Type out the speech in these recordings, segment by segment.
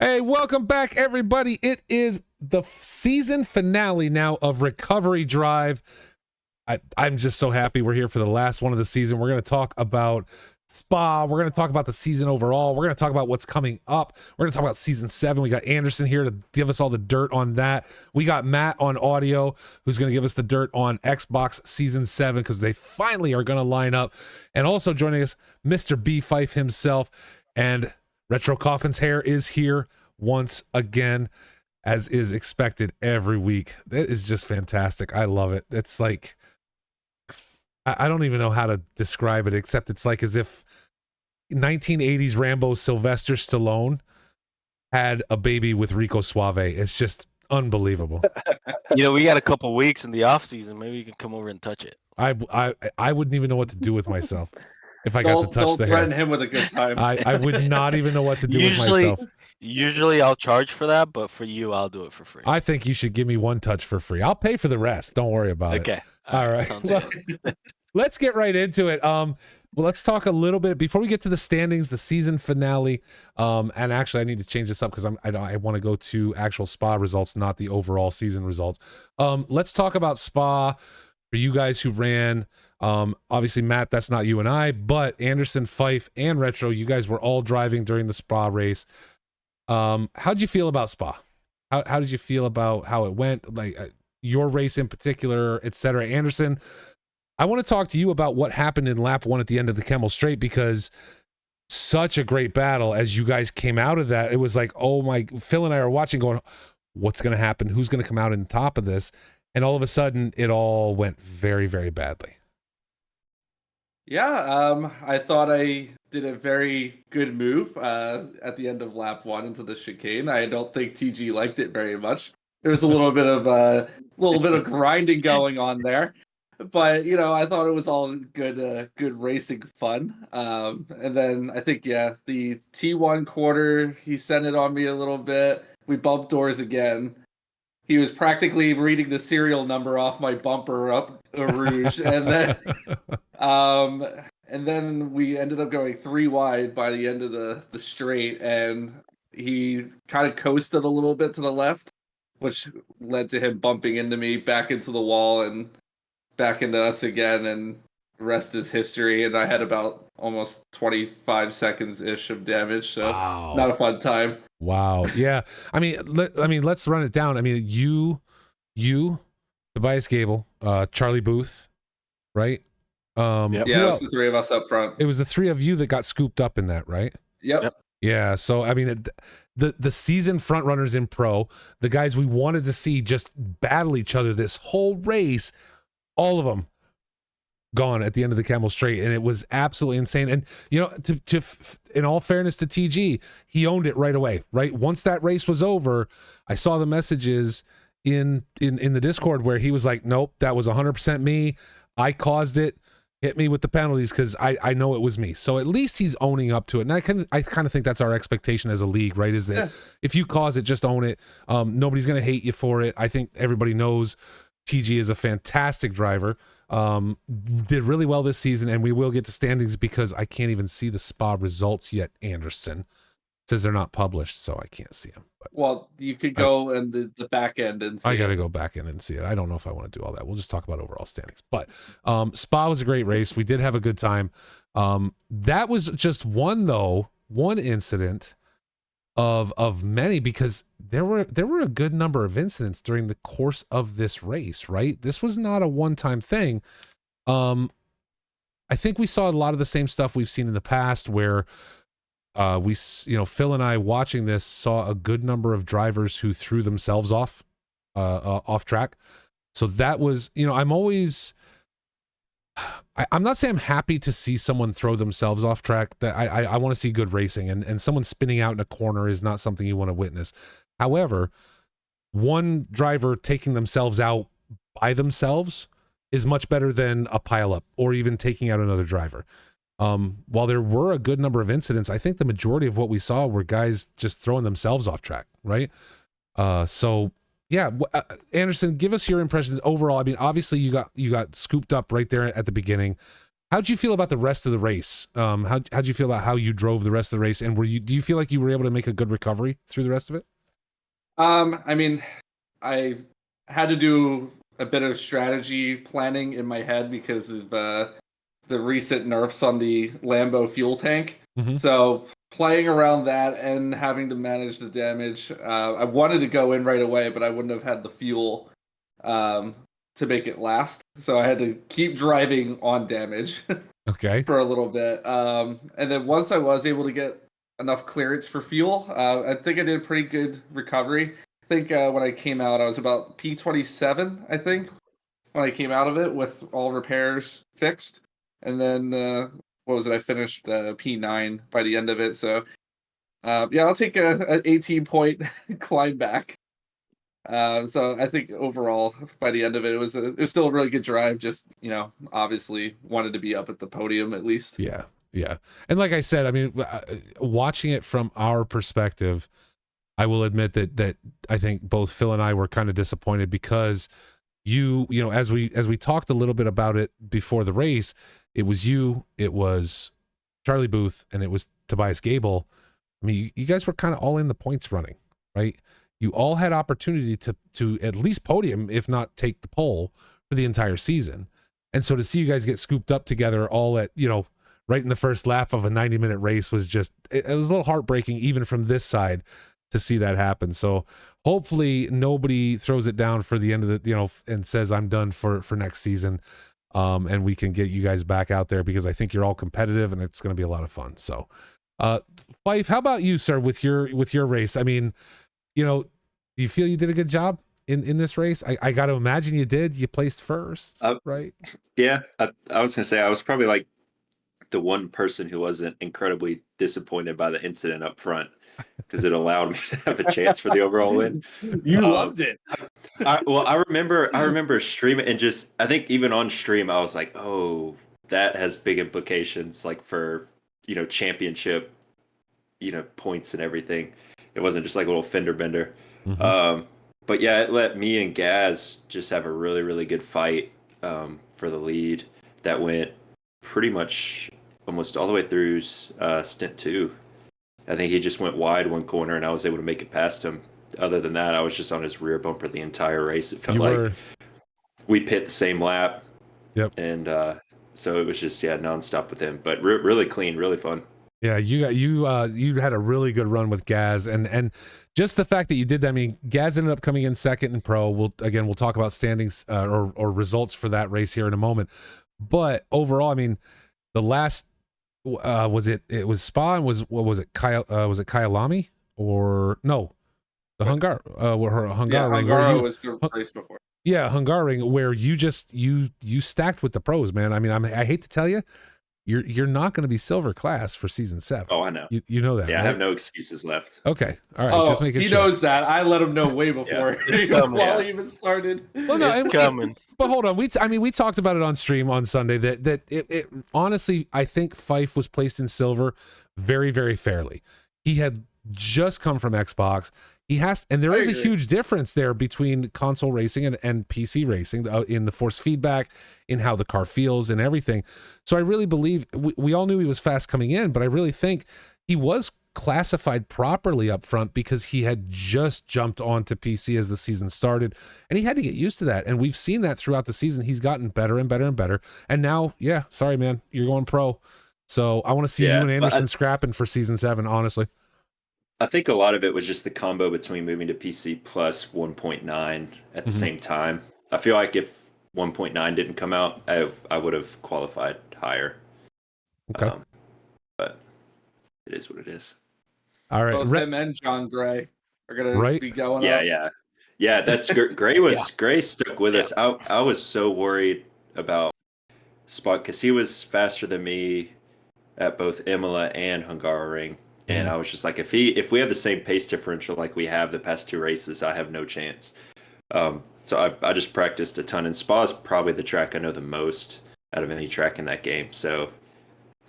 Hey, welcome back, everybody. It is the season finale now of Recovery Drive. I'm just so happy we're here for the last one of the season. We're going to talk about Spa. We're going to talk about the season overall. We're going to talk about what's coming up. We're going to talk about season 7. We got Anderson here to give us all the dirt on that. We got Matt on audio, who's going to give us the dirt on Xbox season 7, because they finally are going to line up. And also joining us, Mr. B. Fife himself, and Retro Coffin's hair is here once again, as is expected every week. That is just fantastic. I love it. It's like, I don't even know how to describe it, except it's like as if 1980s Rambo Sylvester Stallone had a baby with Rico Suave. It's just unbelievable. We got a couple weeks in the off season. Maybe you can come over and touch it. I wouldn't even know what to do with myself if I got to touch the hair. Don't threaten him with a good time. I would not even know what to do with myself. Usually I'll charge for that, but for you, I'll do it for free. I think you should give me one touch for free. I'll pay for the rest. Don't worry about it. Okay. All right. Well, let's get right into it. Well, let's talk a little bit before we get to the standings, the season finale. And actually, I need to change this up because I want to go to actual Spa results, not the overall season results. Let's talk about Spa for you guys who ran. Obviously, Matt, that's not you and I, but Anderson, Fife, and Retro, you guys were all driving during the Spa race. How'd you feel about Spa? How did you feel about how it went? Like your race in particular, etc. Anderson, I want to talk to you about what happened in lap 1 at the end of the Kemmel Straight, because such a great battle as you guys came out of that. It was like, oh my, Phil and I are watching going, what's going to happen? Who's going to come out on top of this? And all of a sudden it all went very, very badly. Yeah, I thought I did a very good move at the end of lap 1 into the chicane. I don't think TG liked it very much. There was a little bit of grinding going on there, but I thought it was all good racing fun. And then I think the T1 quarter, he sent it on me a little bit. We bumped doors again. He was practically reading the serial number off my bumper up a Rouge, and then we ended up going 3 wide by the end of the straight, and he kind of coasted a little bit to the left, which led to him bumping into me back into the wall and back into us again, and the rest is history. And I had about almost 25 seconds ish of damage, so wow. Not a fun time. Wow. Yeah. I mean, let's run it down. I mean, you, Tobias Gable, Charlie Booth, right? Yeah, it was the 3 of us up front. It was the 3 of you that got scooped up in that, right? Yep. Yeah. So I mean, the season front runners in pro, the guys we wanted to see just battle each other this whole race, all of them gone at the end of the Kemmel Straight, and it was absolutely insane. And to in all fairness to TG, he owned it right away. Right, once that race was over, I saw the messages in the Discord where he was like, "Nope, that was 100% me. I caused it. Hit me with the penalties because I know it was me." So at least he's owning up to it, and I kind of think that's our expectation as a league, right? Is that if you cause it, just own it. Nobody's gonna hate you for it. I think everybody knows TG is a fantastic driver. Did really well this season, and we will get to standings because I can't even see the Spa results yet. Anderson says they're not published, so I can't see them. But well, you could go in the back end and see. I got to go back in and see it. I don't know if I want to do all that. We'll just talk about overall standings. But Spa was a great race. We did have a good time. That was just one incident of many, because there were a good number of incidents during the course of this race, right? This was not a one-time thing. I think we saw a lot of the same stuff we've seen in the past, where Phil and I watching this saw a good number of drivers who threw themselves off track. So that was, I'm not saying I'm happy to see someone throw themselves off track. That I want to see good racing, and someone spinning out in a corner is not something you want to witness. However, one driver taking themselves out by themselves is much better than a pileup or even taking out another driver. While there were a good number of incidents, I think the majority of what we saw were guys just throwing themselves off track, right? So yeah, Anderson, give us your impressions overall. I mean, obviously you got scooped up right there at the beginning. how'd you feel about the rest of the race? How'd you feel about how you drove the rest of the race? And do you feel like you were able to make a good recovery through the rest of it? I mean, I had to do a bit of strategy planning in my head because of the recent nerfs on the Lambo fuel tank. Mm-hmm. So playing around that and having to manage the damage, I wanted to go in right away, but I wouldn't have had the fuel to make it last. So I had to keep driving on damage Okay. for a little bit. And then once I was able to get enough clearance for fuel, I think I did a pretty good recovery. I think when I came out, I was about P27, I think, when I came out of it with all repairs fixed. And then, what was it? I finished P9 by the end of it. So, yeah, I'll take an 18-point climb back. So I think overall, by the end of it, it was still a really good drive. Just, obviously wanted to be up at the podium at least. Yeah. Yeah. And like I said, I mean, watching it from our perspective, I will admit that I think both Phil and I were kind of disappointed because you know, as we talked a little bit about it before the race, it was you, it was Charlie Booth, and it was Tobias Gable. I mean, you guys were kind of all in the points running, right? You all had opportunity to at least podium, if not take the pole for the entire season. And so to see you guys get scooped up together all at, right in the first lap of a 90-minute race was just, it was a little heartbreaking even from this side to see that happen. So hopefully nobody throws it down for the end of the, and says I'm done for next season. And we can get you guys back out there because I think you're all competitive and it's going to be a lot of fun. So, Fife, how about you, sir, with your race? I mean, do you feel you did a good job in this race? I got to imagine you did. You placed first, right? Yeah, I was going to say I was probably like the one person who wasn't incredibly disappointed by the incident up front because it allowed me to have a chance for the overall win. You loved it. I remember streaming and just, I think even on stream, I was like, oh, that has big implications, like for, championship, points and everything. It wasn't just like a little fender bender. Mm-hmm. But yeah, it let me and Gaz just have a really, really good fight for the lead that went pretty much almost all the way through stint 2. I think he just went wide one corner and I was able to make it past him. Other than that, I was just on his rear bumper the entire race. It felt like we pit the same lap. Yep. And so it was just, nonstop with him. But really clean, really fun. Yeah, you had a really good run with Gaz, and just the fact that you did that. I mean, Gaz ended up coming in second in pro. We'll talk about standings or results for that race here in a moment. But overall, I mean, the last it was Spa and was Kyalami or no, the Hungar Hungar was the race before. Yeah, Hungaroring, where you stacked with the pros, man. I mean, I hate to tell you. You're not going to be silver class for season 7. Oh, I know. You know that. Yeah, right? I have no excuses left. Okay, all right. Oh, just making he sure. knows that. I let him know way before while he even started. Well, no, it's coming. But hold on, we talked about it on stream on Sunday that it honestly, I think Fife was placed in silver very, very fairly. He had just come from Xbox. He has, and there is a huge difference there between console racing and PC racing in the force feedback, in how the car feels and everything. So I really believe we all knew he was fast coming in, but I really think he was classified properly up front because he had just jumped onto PC as the season started, and he had to get used to that. And we've seen that throughout the season. He's gotten better and better and better. And now, sorry, man, you're going pro. So I want to see you and Anderson scrapping for season 7, honestly. I think a lot of it was just the combo between moving to PC plus 1.9 at the same time. I feel like if 1.9 didn't come out, I would have qualified higher. Okay. But it is what it is. All right. Both him and John Gray are going to be going up. Yeah, that's Gray Gray stuck with us. I was so worried about Spot because he was faster than me at both Imola and Hungaroring. And I was just like, if we have the same pace differential like we have the past 2 races, I have no chance. So I just practiced a ton. And Spa's probably the track I know the most out of any track in that game. So,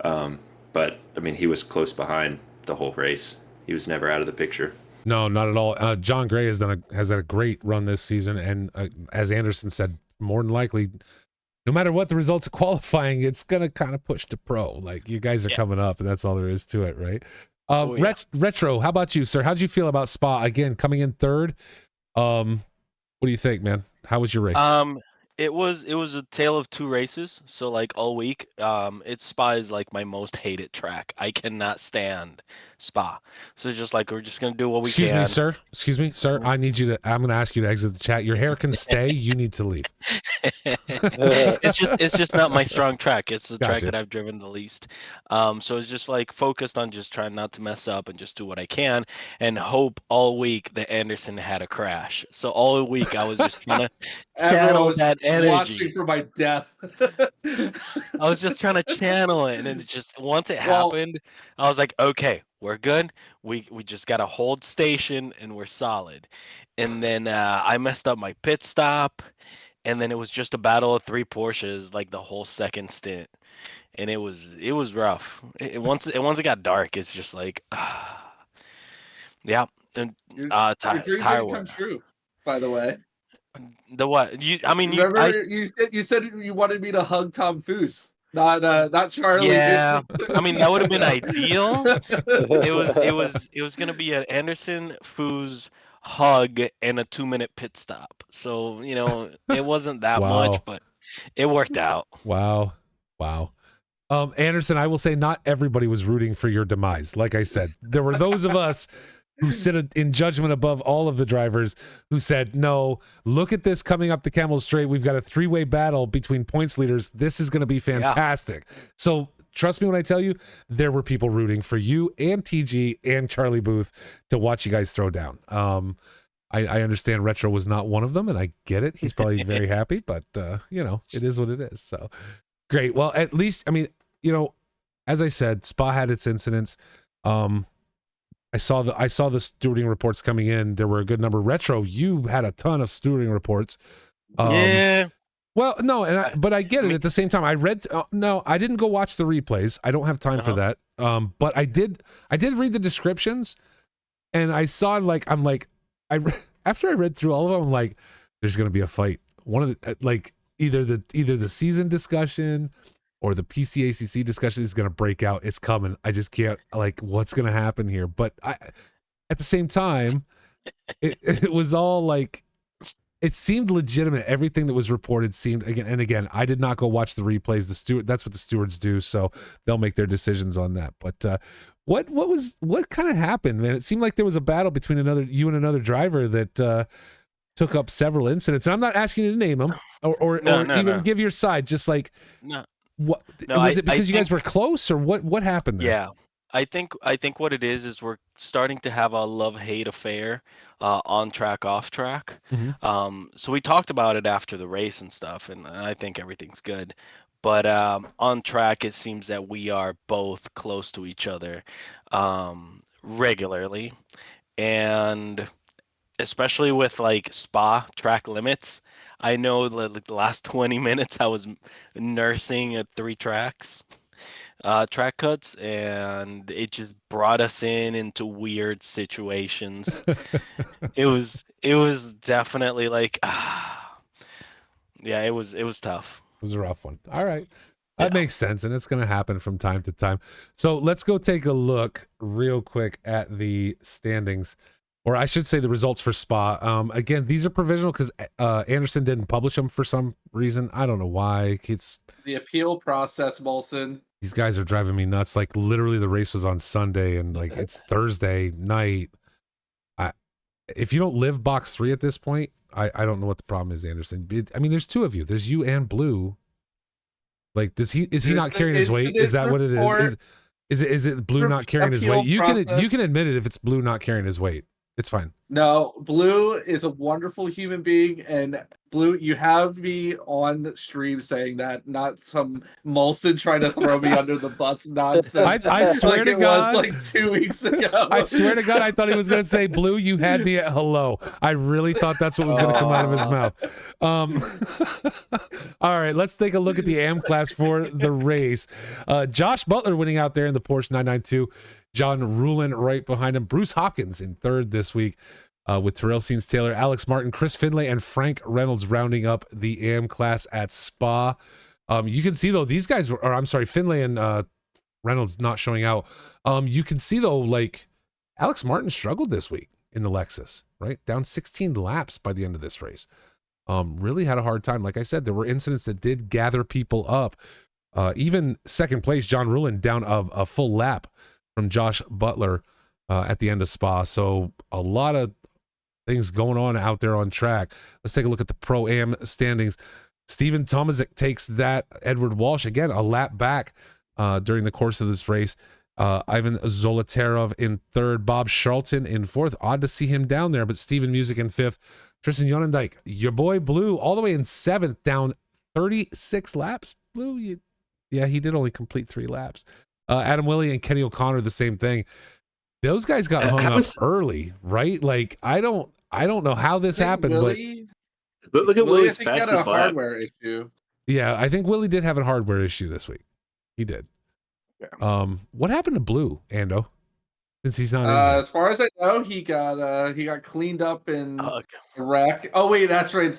but I mean, he was close behind the whole race. He was never out of the picture. No, not at all. John Gray has had a great run this season, and as Anderson said, more than likely no matter what the results of qualifying, it's gonna kind of push to pro. Like you guys are coming up, and that's all there is to it, right? Retro, how about you, sir? How'd you feel about Spa again coming in third? What do you think, man? How was your race? It was a tale of two races. So like all week, Spa is like my most hated track. I cannot stand Spa. So just like we're just gonna do what we Excuse can. me, sir. Excuse me, sir. I'm gonna ask you to exit the chat. Your hair can stay. You need to leave. It's just not my strong track. It's the track Gotcha. that I've driven the least. So it's just like focused on just trying not to mess up and just do what I can and hope all week that Anderson had a crash. So all week I was just trying to channel that energy. Watching for my death. I was just trying to channel it, and then it just once it happened, I was like, okay, we're good. We just gotta hold station, and we're solid. And then I messed up my pit stop, and then it was just a battle of three Porsches like the whole second stint, and it was rough. Once it got dark, it's just like, yeah. And your tire dream tire didn't wear. come true, by the way. The what? Remember you said you wanted me to hug Tom Foose, not Charlie. Yeah, I mean that would have been ideal. It was gonna be an Anderson Foos hug and a 2-minute pit stop. So it wasn't that much, but it worked out. Wow. Anderson, I will say not everybody was rooting for your demise. Like I said, there were those of us who sit in judgment above all of the drivers who said, no, look at this coming up the Camel Straight. We've got a 3-way battle between points leaders. This is going to be fantastic. Yeah. So trust me when I tell you, there were people rooting for you and TG and Charlie Booth to watch you guys throw down. I understand Retro was not one of them, and I get it. He's probably very happy, but it is what it is. So great. Well, at least, I mean, as I said, Spa had its incidents. I saw the stewarding reports coming in. There were a good number. Retro, you had a ton of stewarding reports. Yeah. Well, no, but I get it. At the same time, I read. No, I didn't go watch the replays. I don't have time for that. But I did read the descriptions, and I saw after I read through all of them, I'm like, there's gonna be a fight. One of the either the season discussion or the PCACC discussion is going to break out. It's coming. I just can't, what's going to happen here? But at the same time, it was all it seemed legitimate. Everything that was reported seemed, again, I did not go watch the replays. That's what the stewards do. So they'll make their decisions on that. But what kind of happened, man? It seemed like there was a battle between you and another driver that took up several incidents. And I'm not asking you to name them or give your side, just what was it because you guys were close or what happened there? Yeah, I think what it is we're starting to have a love-hate affair on track, off track. Mm-hmm. So we talked about it after the race and stuff, and I think everything's good. But on track, it seems that we are both close to each other regularly, and especially with Spa track limits. I know the last 20 minutes I was nursing at 3 tracks, track cuts, and it just brought us into weird situations. It was definitely yeah, it was tough. It was a rough one. All right. That makes sense, and it's going to happen from time to time. So let's go take a look real quick at the standings. Or I should say the results for Spa. Again, these are provisional because Anderson didn't publish them for some reason. I don't know why. It's the appeal process, Molson. These guys are driving me nuts. Literally, the race was on Sunday, and it's Thursday night. If you don't live Box 3 at this point, I don't know what the problem is, Anderson. There's 2 of you. There's you and Blue. Is he not carrying his weight? Is that what it is? Is it Blue not carrying his weight? You can admit it if it's Blue not carrying his weight. It's fine. No, Blue is a wonderful human being, and Blue, you have me on stream saying that, not some Molson trying to throw me under the bus nonsense. I swear to God, it was 2 weeks ago. I swear to God, I thought he was going to say, "Blue, you had me at hello." I really thought that's what was going to come out of his mouth. All right, let's take a look at the AM class for the race. Josh Butler winning out there in the Porsche 992. John Rulin right behind him. Bruce Hopkins in third this week. with Terrell Seens Taylor, Alex Martin, Chris Finlay, and Frank Reynolds rounding up the AM class at Spa. You can see, though, these guys, Finlay and Reynolds not showing out. You can see, though, like, Alex Martin struggled this week in the Lexus, right? Down 16 laps by the end of this race. Really had a hard time. Like I said, there were incidents that did gather people up. Even second place, John Rulin down a full lap from Josh Butler at the end of Spa. So a lot of things going on out there on track. Let's take a look at the Pro-Am standings. Steven Tomazik takes that. Edward Walsh, again, a lap back during the course of this race. Ivan Zolotarov in third. Bob Charlton in fourth. Odd to see him down there, but Steven Music in fifth. Tristan Jonendijk, your boy Blue, all the way in seventh, down 36 laps. Blue, yeah, he did only complete 3 laps. Adam Willey and Kenny O'Connor, the same thing. Those guys got hung up early, right? Like, I don't know how this happened, Willie, but look at Willie, Willie's I think he had a fastest lap. hardware issue. yeah, I think Willie did have a hardware issue this week. He did. Yeah. What happened to Blue, Ando? Since he's not in here? As far as I know, he got cleaned up in Oh, the wreck. Oh wait, that's right.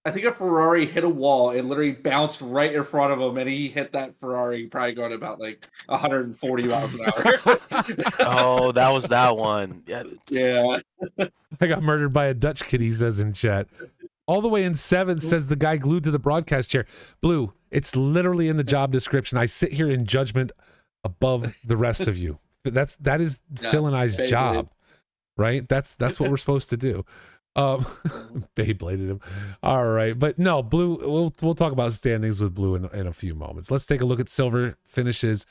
I think a Ferrari hit a wall and literally bounced right in front of him, and he hit that Ferrari probably going about like 140 miles an hour. oh, that was that one. Yeah. Yeah. I got murdered by a Dutch kid, he says in chat. All the way in seventh, says the guy glued to the broadcast chair. Blue, it's literally in the job description. I sit here in judgment above the rest of you. That is Phil and I's job, right? That's what we're supposed to do. Beybladed him. All right, but no, Blue. We'll talk about standings with Blue in a few moments. Let's take a look at silver finishes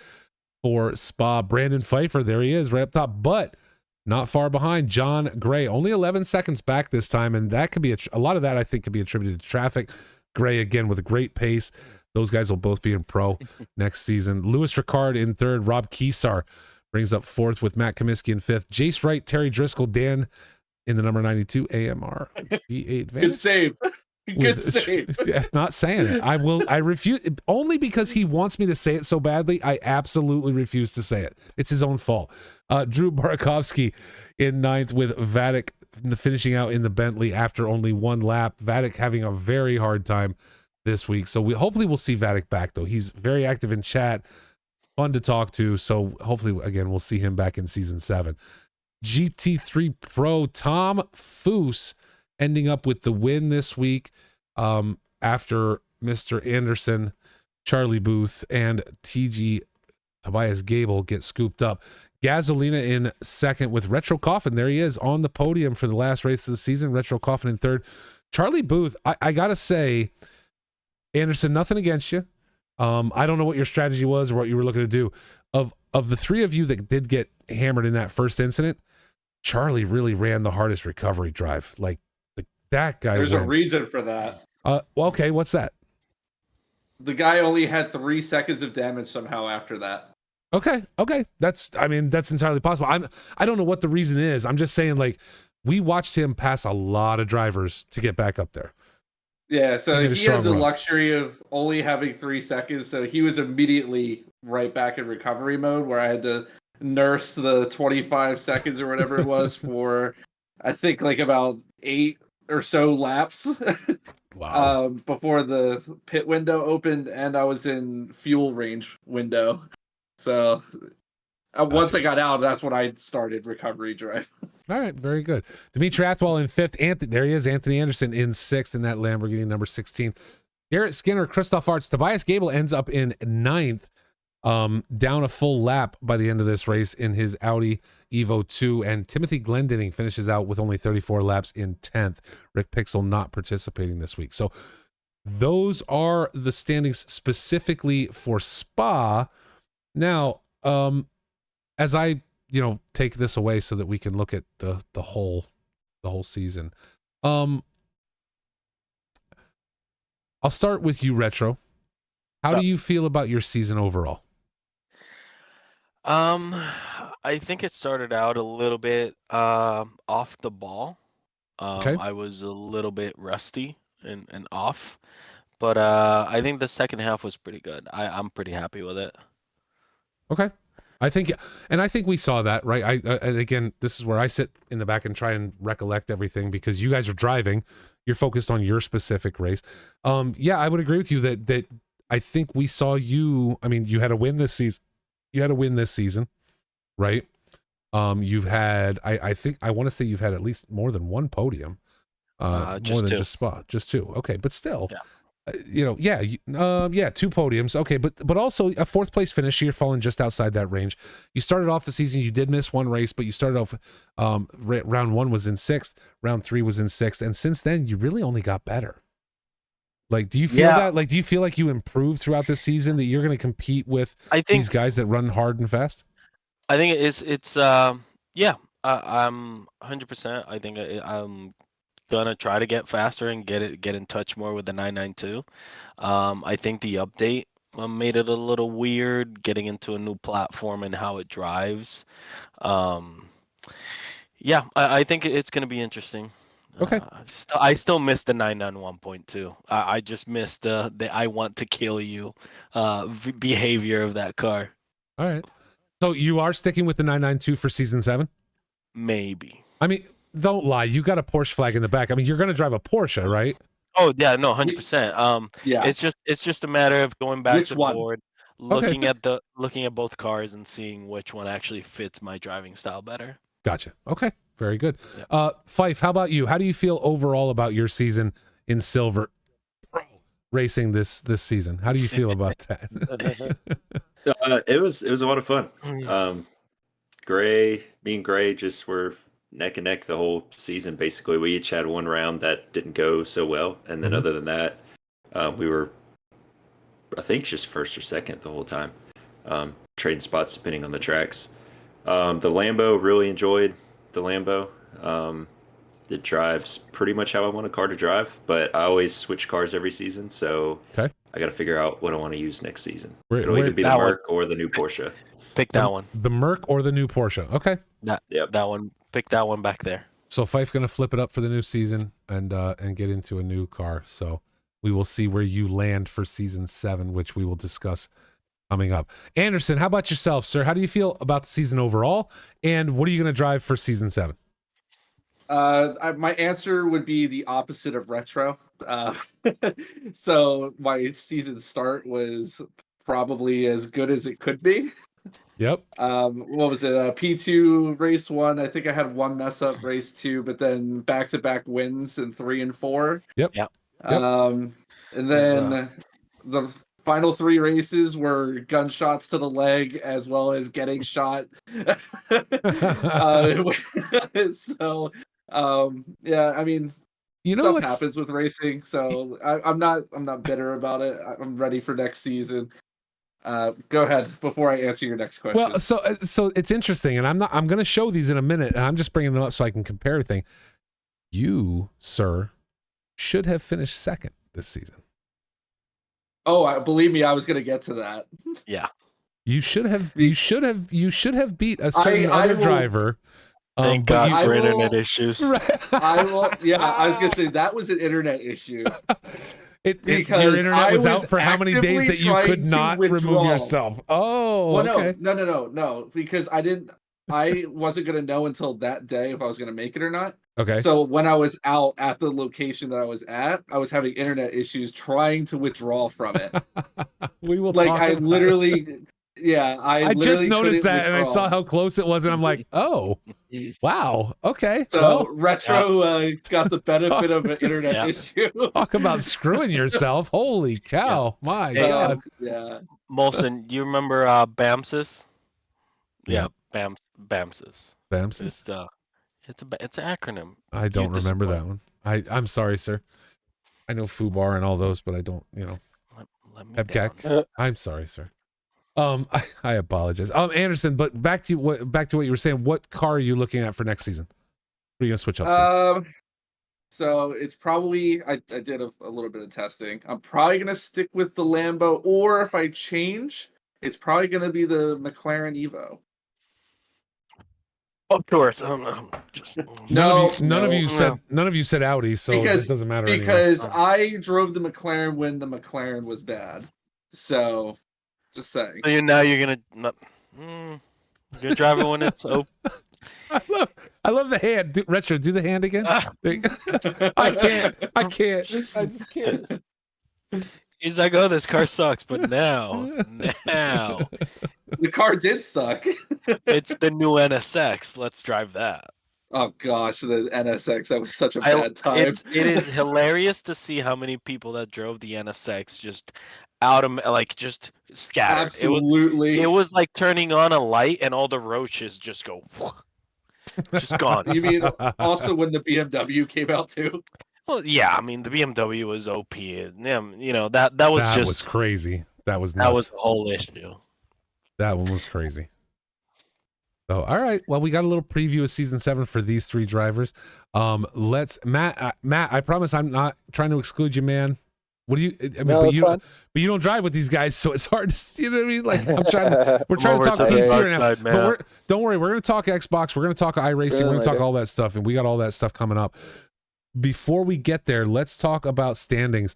for Spa. Brandon Pfeiffer, there he is, right up top, but not far behind. John Gray, only 11 seconds back this time, and that could be a lot of that. I think could be attributed to traffic. Gray again with a great pace. Those guys will both be in pro next season. Lewis Ricard in third. Rob Kesar brings up fourth with Matt Comiskey in fifth. Jace Wright, Terry Driscoll, Dan in the number 92 AMR V8 van. Good save. Good save. Not saying it. I refuse, only because he wants me to say it so badly. I absolutely refuse to say it. It's his own fault. Drew Barakovsky in ninth with Vatic finishing out in the Bentley after only 1 lap. Vatic having a very hard time this week. So hopefully we'll see Vatic back, though. He's very active in chat, fun to talk to. So hopefully, again, we'll see him back in season 7. GT3 Pro Tom Foose ending up with the win this week after Mr. Anderson, Charlie Booth, and TG Tobias Gable get scooped up. Gasolina in second with Retro Coffin. There he is on the podium for the last race of the season. Retro Coffin in third. Charlie Booth, I got to say, Anderson, nothing against you. I don't know what your strategy was or what you were looking to do. Of the 3 of you that did get hammered in that first incident, Charlie really ran the hardest recovery drive. Like that guy. There's a reason for that. Well, okay, what's that? The guy only had 3 seconds of damage somehow after that. Okay. That's entirely possible. I don't know what the reason is. I'm just saying, like, we watched him pass a lot of drivers to get back up there. Yeah, so he had the run. luxury of only having 3 seconds, so he was immediately right back in recovery mode, where I had to nurse the 25 seconds or whatever it was for, I think, like about 8 or so laps. Wow. Before the pit window opened, and I was in fuel range window. So once I got out, that's when I started recovery drive. All right, very good. Dimitri Athwal in fifth. There he is. Anthony Anderson in sixth in that Lamborghini number 16. Garrett Skinner, Christoph Arts, Tobias Gable ends up in ninth, down a full lap by the end of this race in his Audi Evo 2. And Timothy Glendinning finishes out with only 34 laps in 10th. Rick Pixel not participating this week. So those are the standings specifically for Spa. Now, as I take this away so that we can look at the whole season. I'll start with you, Retro. How do you feel about your season overall? I think it started out a little bit off the ball. Okay. I was a little bit rusty and off, but I think the second half was pretty good. I'm pretty happy with it. Okay. I think, and I think we saw that, right? And again, this is where I sit in the back and try and recollect everything because you guys are driving. You're focused on your specific race. Yeah, I would agree with you that I think we saw you. I mean, you had a win this season. You had a win this season, right? You've had, I think, I want to say you've had at least more than one podium. More than two. just Spa, just two. Okay, but still. Yeah. Yeah, 2 podiums. Okay, but also a 4th place finish. You're falling just outside that range. You started off the season. You did miss one race, but you started off. Round 1 was in 6th. Round 3 was in 6th, and since then you really only got better. Like, do you feel that? Like, do you feel like you improved throughout this season? That you're going to compete with these guys that run hard and fast? I think it's yeah. I'm 100%. I think I'm gonna try to get faster and get in touch more with the 992. I think the update made it a little weird getting into a new platform and how it drives. Yeah, I think it's gonna be interesting. Okay. I still miss the 991.2. I just miss the I want to kill you behavior of that car. All right. So you are sticking with the 992 for season 7? Maybe. I mean, don't lie. You got a Porsche flag in the back. I mean, you're going to drive a Porsche, right? Oh yeah, no, 100%. Yeah. It's just a matter of going back Which to the one? board, looking at both cars and seeing which one actually fits my driving style better. Gotcha. Okay. Very good. Yep. Fife, how about you? How do you feel overall about your season in Silver Pro racing this season? How do you feel about that? It was a lot of fun. Me and Gray just were neck and neck the whole season. Basically, we each had one round that didn't go so well, and then other than that, we were, I think, just first or second the whole time, trading spots depending on the tracks. The Lambo, really enjoyed the Lambo. It drives pretty much how I want a car to drive, but I always switch cars every season, so Okay. I got to figure out what I want to use next season. Where- It'll either be the that one. Merc or the new Porsche. Pick that one. The Merc or the new Porsche? Okay. That one. Pick that one back there. So Fife's going to flip it up for the new season and get into a new car. So we will see where you land for season 7, which we will discuss coming up. Anderson, how about yourself, sir? How do you feel about the season overall? And what are you going to drive for season 7? My answer would be the opposite of retro. So my season start was probably as good as it could be. Yep. What was it? P2 race 1. I think I had one mess up race 2, but then back-to-back wins in 3 and 4. Yep. And then the final 3 races were gunshots to the leg as well as getting shot. So yeah, I mean, stuff happens with racing, so I'm not bitter about it. I'm ready for next season. Go ahead before I answer your next question. Well, so it's interesting, and I'm going to show these in a minute, and I'm just bringing them up so I can compare everything. You, sir, should have finished second this season. Oh, believe me, I was going to get to that. Yeah. You should have beat a certain other driver. Thank God for internet issues. I was going to say that was an internet issue. Because your internet was out for how many days that you could not remove yourself? Oh, well, okay. No, because I wasn't going to know until that day if I was going to make it or not. Okay. So when I was out at the location that I was at, I was having internet issues trying to withdraw from it. We will like talk I about literally I just noticed that withdraw. and I saw how close it was and I'm like, oh, wow, okay. So retro got the benefit of an internet issue. Talk about screwing yourself. Holy cow. My God. Yeah. Molson, you remember BAMSIS? Yeah, BAMSIS. BAMSIS? It's an acronym. I don't remember that one. I'm sorry, sir. I know FUBAR and all those, but I don't, Let me down. I'm sorry, sir. I apologize. Anderson, but back to what you were saying. What car are you looking at for next season? What are you gonna switch up to? So it's probably I did a little bit of testing. I'm probably gonna stick with the Lambo, or if I change, it's probably gonna be the McLaren Evo. Of course. None of you said Audi, so it doesn't matter because anyway. I drove the McLaren when the McLaren was bad. So just saying. So you're gonna Good driver when it's open. I love the hand. Retro, do the hand again. There you go. I can't. I just can't. He's like, oh, this car sucks, but now, The car did suck. it's the new NSX. Let's drive that. Oh gosh, the NSX, that was such a bad time. It is hilarious to see how many people that drove the NSX just just scattered. Absolutely. It was like turning on a light and all the roaches just go just gone. You mean also when the BMW came out too? Well, yeah, I mean the BMW was OP. And, that was crazy. That was nuts. That was the whole issue. That one was crazy. So, all right. Well, we got a little preview of season 7 for these 3 drivers. Matt, I promise I'm not trying to exclude you, man. What do you, I mean, No, but you don't drive with these guys, so it's hard to see, you know what I mean? Like we're trying to talk PC right now. Side, but don't worry, we're going to talk Xbox. We're going to talk iRacing. We're going to talk all that stuff. And we got all that stuff coming up. Before we get there, let's talk about standings.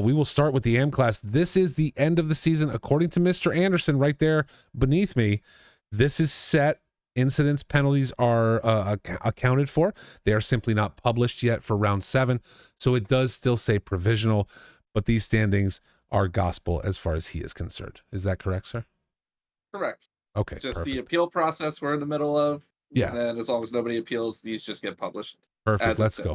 We will start with the AM class. This is the end of the season. According to Mr. Anderson right there beneath me, this is set. Incidents, penalties are accounted for. They are simply not published yet for round 7. So it does still say provisional, but these standings are gospel as far as he is concerned. Is that correct, sir? Correct. Okay. Just perfect. the appeal process we're in the middle of. Yeah. And then as long as nobody appeals, these just get published. Perfect. Let's go.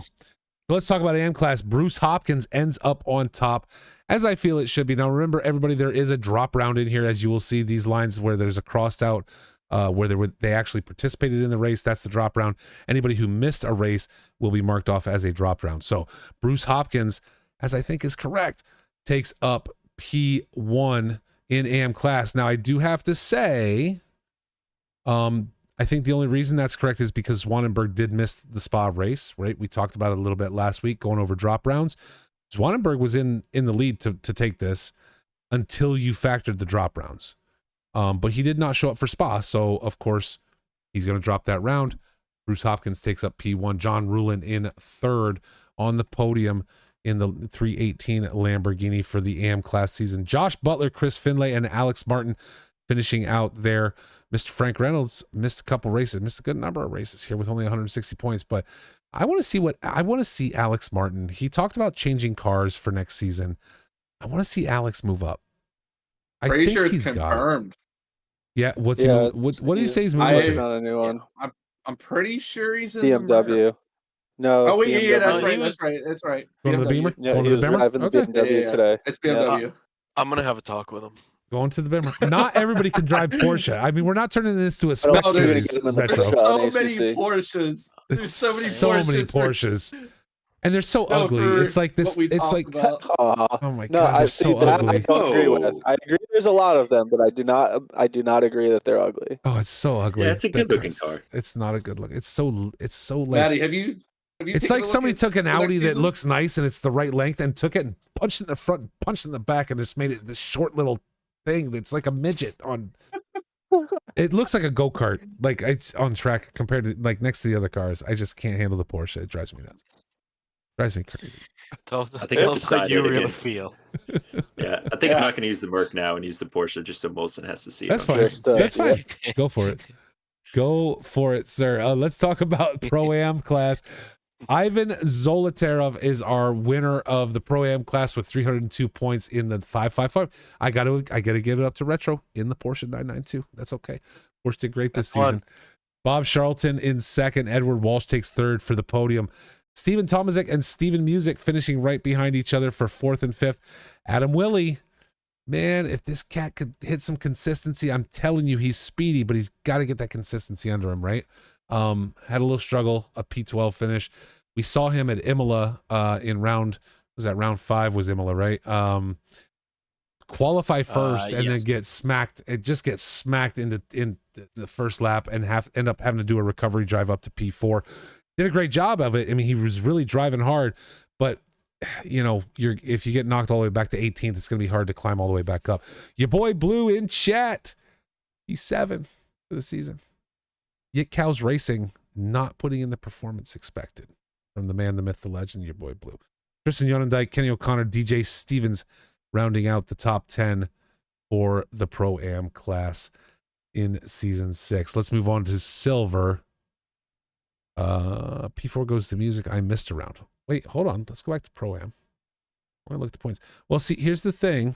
Let's talk about AM class. Bruce Hopkins ends up on top, as I feel it should be. Now, remember, everybody, there is a drop round in here, as you will see these lines where there's a crossed out where they actually participated in the race. That's the drop round. Anybody who missed a race will be marked off as a drop round. So Bruce Hopkins, as I think is correct, takes up P1 in AM class. Now, I do have to say, I think the only reason that's correct is because Zwanenberg did miss the Spa race, right? We talked about it a little bit last week, going over drop rounds. Zwanenberg was in the lead to take this until you factored the drop rounds. But he did not show up for Spa, so of course he's going to drop that round. Bruce Hopkins takes up P1. John Rulin in 3rd on the podium in the 318 Lamborghini for the AM class season. Josh Butler, Chris Finlay, and Alex Martin finishing out there. Mr. Frank Reynolds missed a couple races, missed a good number of races here with only 160 points. But I want to see Alex Martin. He talked about changing cars for next season. I want to see Alex move up. Pretty sure it's confirmed. Yeah, what did he say he's moving to? On a new one. I'm pretty sure he's in BMW. No. Oh, yeah, that's BMW. right. That's right. Going to the Beamer? Yeah, going he to was the Beamer? driving the BMW today. It's BMW. I'm gonna have a talk with him. Going to the Beamer. Not everybody can drive Porsche. I mean, we're not turning this to a spec No, there's series. so Retro. So many Porsches. There's so many Porsches. And they're so ugly. It's like this. It's like, oh my God, they're so ugly. I don't agree with. I agree there's a lot of them, but I do not agree that they're ugly. Oh, it's so ugly. Yeah, it's a good looking car. It's not a good look. It's so like, Maddie, have you it's like somebody took an Audi that looks nice and it's the right length and took it and punched it in the front, and punched it in the back, and just made it this short little thing that's like a midget on. It looks like a go-kart, like it's on track compared to like next to the other cars. I just can't handle the Porsche. It drives me nuts. Drives me crazy. I think I've decided you really again. feel. Yeah, I think I'm not going to use the Merc now and use the Porsche just so Molson has to see it. That's fine. That's fine. Go for it. Go for it, sir. Let's talk about Pro-Am class. Ivan Zolotarov is our winner of the Pro-Am class with 302 points in the 555. I gotta give it up to Retro in the Porsche 992. That's okay. Porsche did great this season. Bob Charlton in 2nd. Edward Walsh takes 3rd for the podium. Stephen Tomazik and Steven Music finishing right behind each other for 4th and 5th. Adam Willie, man, if this cat could hit some consistency, I'm telling you, he's speedy, but he's got to get that consistency under him, right? Had a little struggle, a P12 finish. We saw him at Imola in round 5 was Imola, right? Qualify first and then get smacked. It just gets smacked in the first lap and end up having to do a recovery drive up to P4. Did a great job of it. I mean, he was really driving hard, but you know, if you get knocked all the way back to 18th, it's going to be hard to climb all the way back up. Your boy Blue in chat, he's 7 for the season. Yet Cows Racing not putting in the performance expected from the man, the myth, the legend, your boy Blue. Tristan Yonendike, Kenny O'Connor, DJ Stevens rounding out the top 10 for the Pro-Am class. in season 6. Let's move on to silver. P4 goes to music. I missed a round. Wait, hold on. Let's go back to Pro-Am. We're gonna look at the points. Well, see, here's the thing.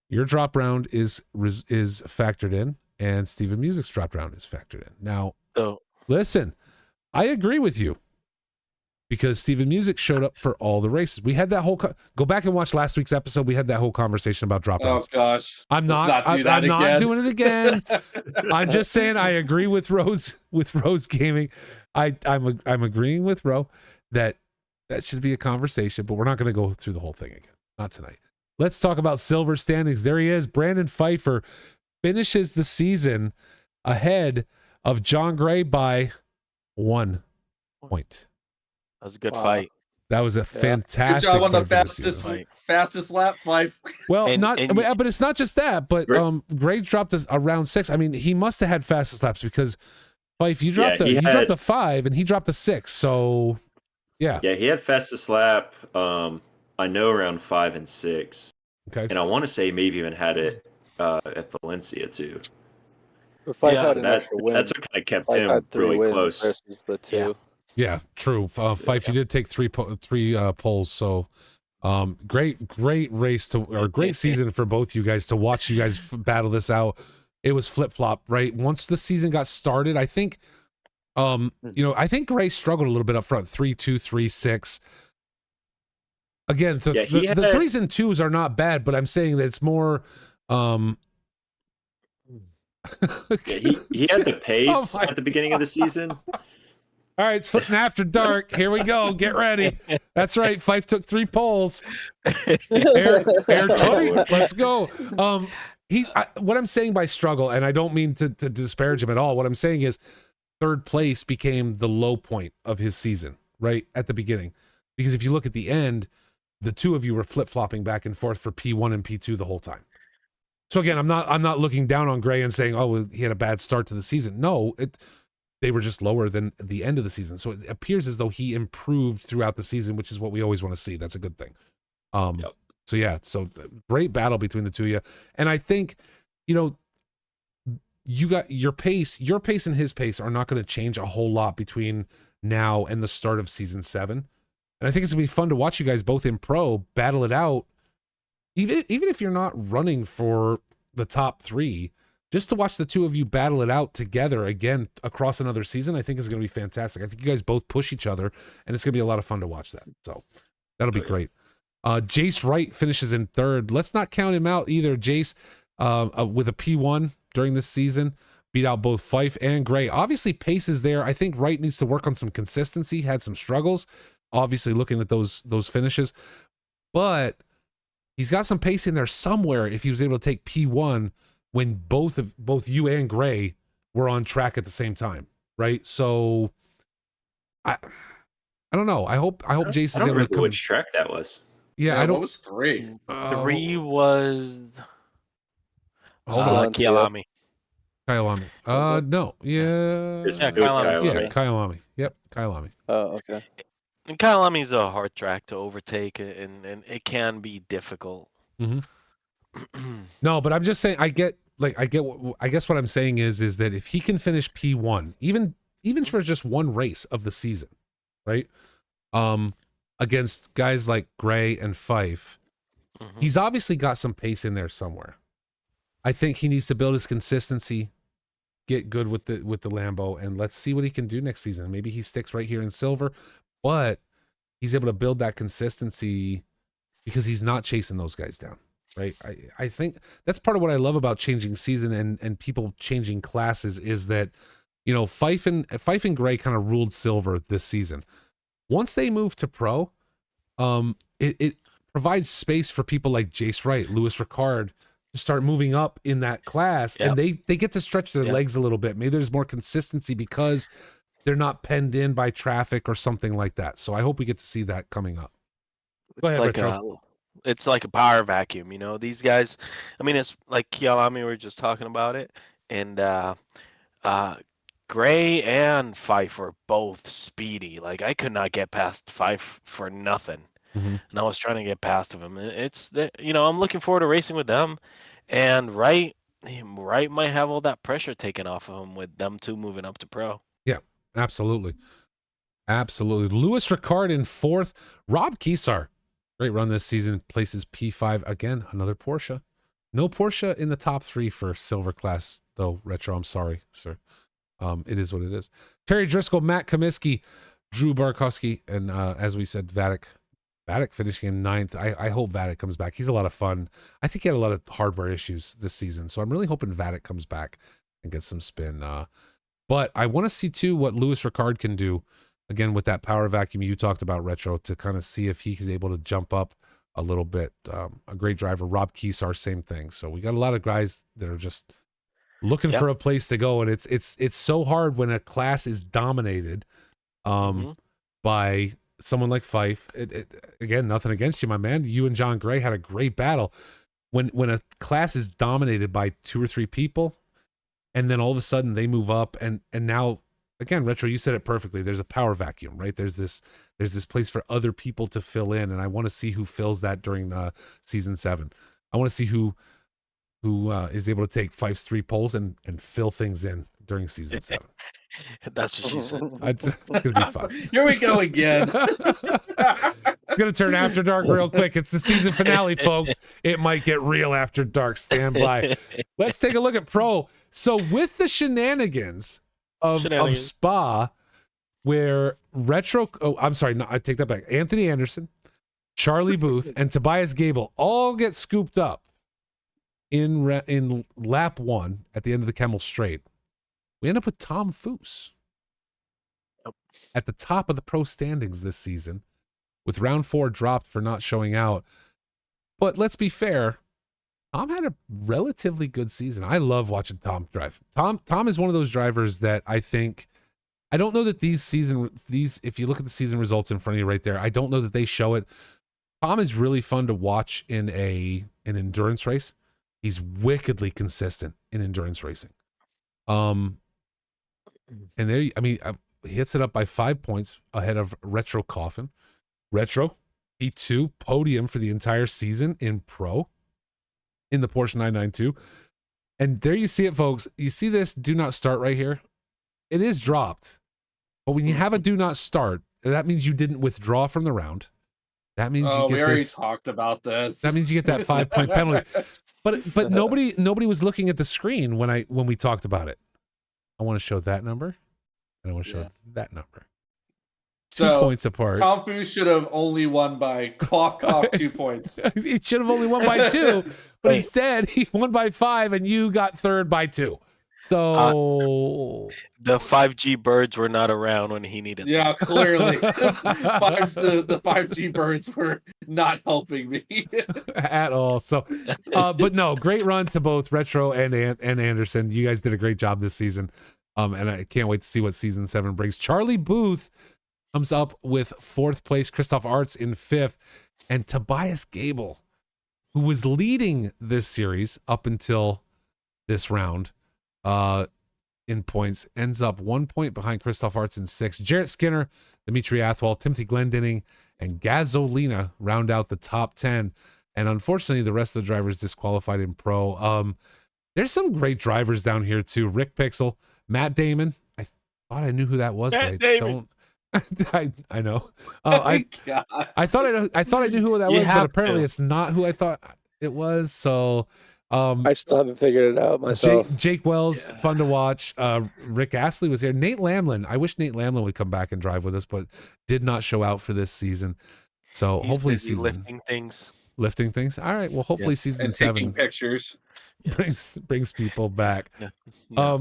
Your drop round is factored in, and Steven Music's drop round is factored in. Now, listen, I agree with you because Steven Music showed up for all the races. We had that whole go back and watch last week's episode. We had that whole conversation about drop rounds. Oh gosh, I'm not doing it again. I'm just saying I agree with Rose Gaming. I'm agreeing with Ro that should be a conversation, but we're not going to go through the whole thing again. Not tonight. Let's talk about silver standings. There he is. Brandon Pfeiffer finishes the season ahead of John Gray by 1 point. That was a good fight. That was a fantastic. Good job on the fastest lap, Fife. Well, but it's not just that. But Gray dropped around 6. I mean, he must have had fastest laps because Fife, you dropped dropped a 5 and he dropped a 6. So yeah, he had fastest lap. I know around 5 and 6. Okay, and I want to say maybe even had it at Valencia too. If I had an extra win, that's what kind of kept him really close versus the 2. Yeah, true. Fife, you did take three poles, so great race great season for both you guys to watch you guys battle this out. It was flip flop, right? Once the season got started, I think, I think Gray struggled a little bit up front. 3-2, 3-6. Again, the 3s and 2s are not bad, but I'm saying that it's more. He had the pace at the beginning of the season. All right, it's Footing After Dark. Here we go. Get ready. That's right. Fife took 3 poles. Air Tony, let's go. What I'm saying by struggle, and I don't mean to disparage him at all. What I'm saying is 3rd place became the low point of his season, right at the beginning. Because if you look at the end, the 2 of you were flip-flopping back and forth for P1 and P2 the whole time. So again, I'm not looking down on Gray and saying, oh, he had a bad start to the season. No, they were just lower than the end of the season. So it appears as though he improved throughout the season, which is what we always want to see. That's a good thing. So yeah, so great battle between the 2 of you. And I think, you got your pace and his pace are not going to change a whole lot between now and the start of season 7. And I think it's gonna be fun to watch you guys both in pro battle it out. Even if you're not running for the top 3, just to watch the 2 of you battle it out together again across another season, I think is going to be fantastic. I think you guys both push each other, and it's going to be a lot of fun to watch that. So that'll be great. Jace Wright finishes in 3rd. Let's not count him out either. Jace, with a P1 during this season, beat out both Fife and Gray. Obviously, pace is there. I think Wright needs to work on some consistency. Had some struggles, obviously, looking at those finishes, but he's got some pace in there somewhere. If he was able to take P1 when both you and Gray were on track at the same time, right? So I don't know. I hope Jace is able to come. Which track that was? Yeah, I don't. What was 3? 3 was Kyalami. Kyalami. No. Yeah. Kyalami. Yeah, Kyalami. Yep, Kyalami. Oh, okay. And Kyalami's a hard track to overtake, and it can be difficult. Mm-hmm. No, but I'm just saying, I guess what I'm saying is that if he can finish P1, even for just one race of the season, right? Against guys like Gray and Fife, he's obviously got some pace in there somewhere. I think he needs to build his consistency, get good with the Lambo, and let's see what he can do next season. Maybe he sticks right here in silver, but he's able to build that consistency because he's not chasing those guys down. Right. I think that's part of what I love about changing season and people changing classes is that, Fife and Gray kind of ruled silver this season. Once they move to pro, it provides space for people like Jace Wright, Louis Ricard to start moving up in that class. Yep. And they get to stretch their legs a little bit. Maybe there's more consistency because they're not penned in by traffic or something like that. So I hope we get to see that coming up. Go ahead, Retro. It's like a power vacuum, these guys. I mean, it's like Kyalami, we were just talking about it, and Gray and Fife were both speedy. Like, I could not get past Fife for nothing, and I was trying to get past of him. It's that I'm looking forward to racing with them, And Wright might have all that pressure taken off of him with them two moving up to pro. Yeah, absolutely. Absolutely. Lewis Ricard in fourth. Rob Kesar, great run this season, places P5 again, another Porsche. No Porsche in the top 3 for silver class, though. Retro, I'm sorry, sir. It is what it is. Terry Driscoll, Matt Comiskey, Drew Barkowski, and as we said, Vatic finishing in 9th. I hope Vatic comes back. He's a lot of fun. I think he had a lot of hardware issues this season, so I'm really hoping Vatic comes back and gets some spin. But I want to see too what Lewis Ricard can do again with that power vacuum you talked about, Retro, to kind of see if he's able to jump up a little bit. A great driver. Rob Kesar, same thing. So we got a lot of guys that are just looking for a place to go, and it's so hard when a class is dominated by someone like Fife. Again, nothing against you, my man. You and John Gray had a great battle. When a class is dominated by 2 or 3 people, and then all of a sudden they move up, and now again, Retro, you said it perfectly. There's a power vacuum, right? There's this place for other people to fill in, and I want to see who fills that during season 7. I want to see who is able to take Fife's 3 poles and fill things in during season 7. That's what she said. It's gonna be fun. Here we go again. It's gonna turn After Dark real quick. It's the season finale, folks. It might get real after dark. Stand by. Let's take a look at pro. So with the shenanigans of Spa, where Retro, I'm sorry, no, I take that back. Anthony Anderson, Charlie Booth, and Tobias Gable all get scooped up in lap 1 at the end of the Kemmel Straight. We end up with Tom Foose at the top of the pro standings this season, with round 4 dropped for not showing out. But let's be fair, Tom had a relatively good season. I love watching Tom drive. Tom is one of those drivers that I don't know that these if you look at the season results in front of you right there, I don't know that they show it. Tom is really fun to watch in an endurance race. He's wickedly consistent in endurance racing. And there, I mean, he hits it up by 5 points ahead of Retro Coffin. Retro, P2, podium for the entire season in pro in the Porsche 992. And there you see it, folks. You see this do not start right here? It is dropped. But when you have a do not start, that means you didn't withdraw from the round. That means you get we already talked about this. That means you get that 5-point penalty. But nobody was looking at the screen when we talked about it. I want to show that number, and I want to show that number. 2 points apart. Tom Foose should have only won by 2 points. He should have only won by 2, but instead he won by 5, and you got third by 2. So the 5G birds were not around when he needed them. Yeah, clearly. The 5G birds were not helping me at all. So, but no, great run to both Retro and Anderson. You guys did a great job this season. And I can't wait to see what season 7 brings. Charlie Booth comes up with 4th place, Christoph Arts in 5th, and Tobias Gable, who was leading this series up until this round, in points, ends up 1 point behind Christoph Arts in 6th. Jarrett Skinner, Dimitri Athwal, Timothy Glendinning, and Gasolina round out the top 10. And unfortunately, the rest of the drivers disqualified in pro. There's some great drivers down here too. Rick Pixel, Matt Damon. I thought I knew who that was, Matt but I don't. I know. I thought I knew who that was, but apparently it's not who I thought it was. So I still haven't figured it out myself. Jake Wells, fun to watch. Rick Astley was here. Nate Lamlin. I wish Nate Lamlin would come back and drive with us, but did not show out for this season. So He's hopefully busy lifting things. All right. Well, hopefully season 7 pictures brings people back. Yeah.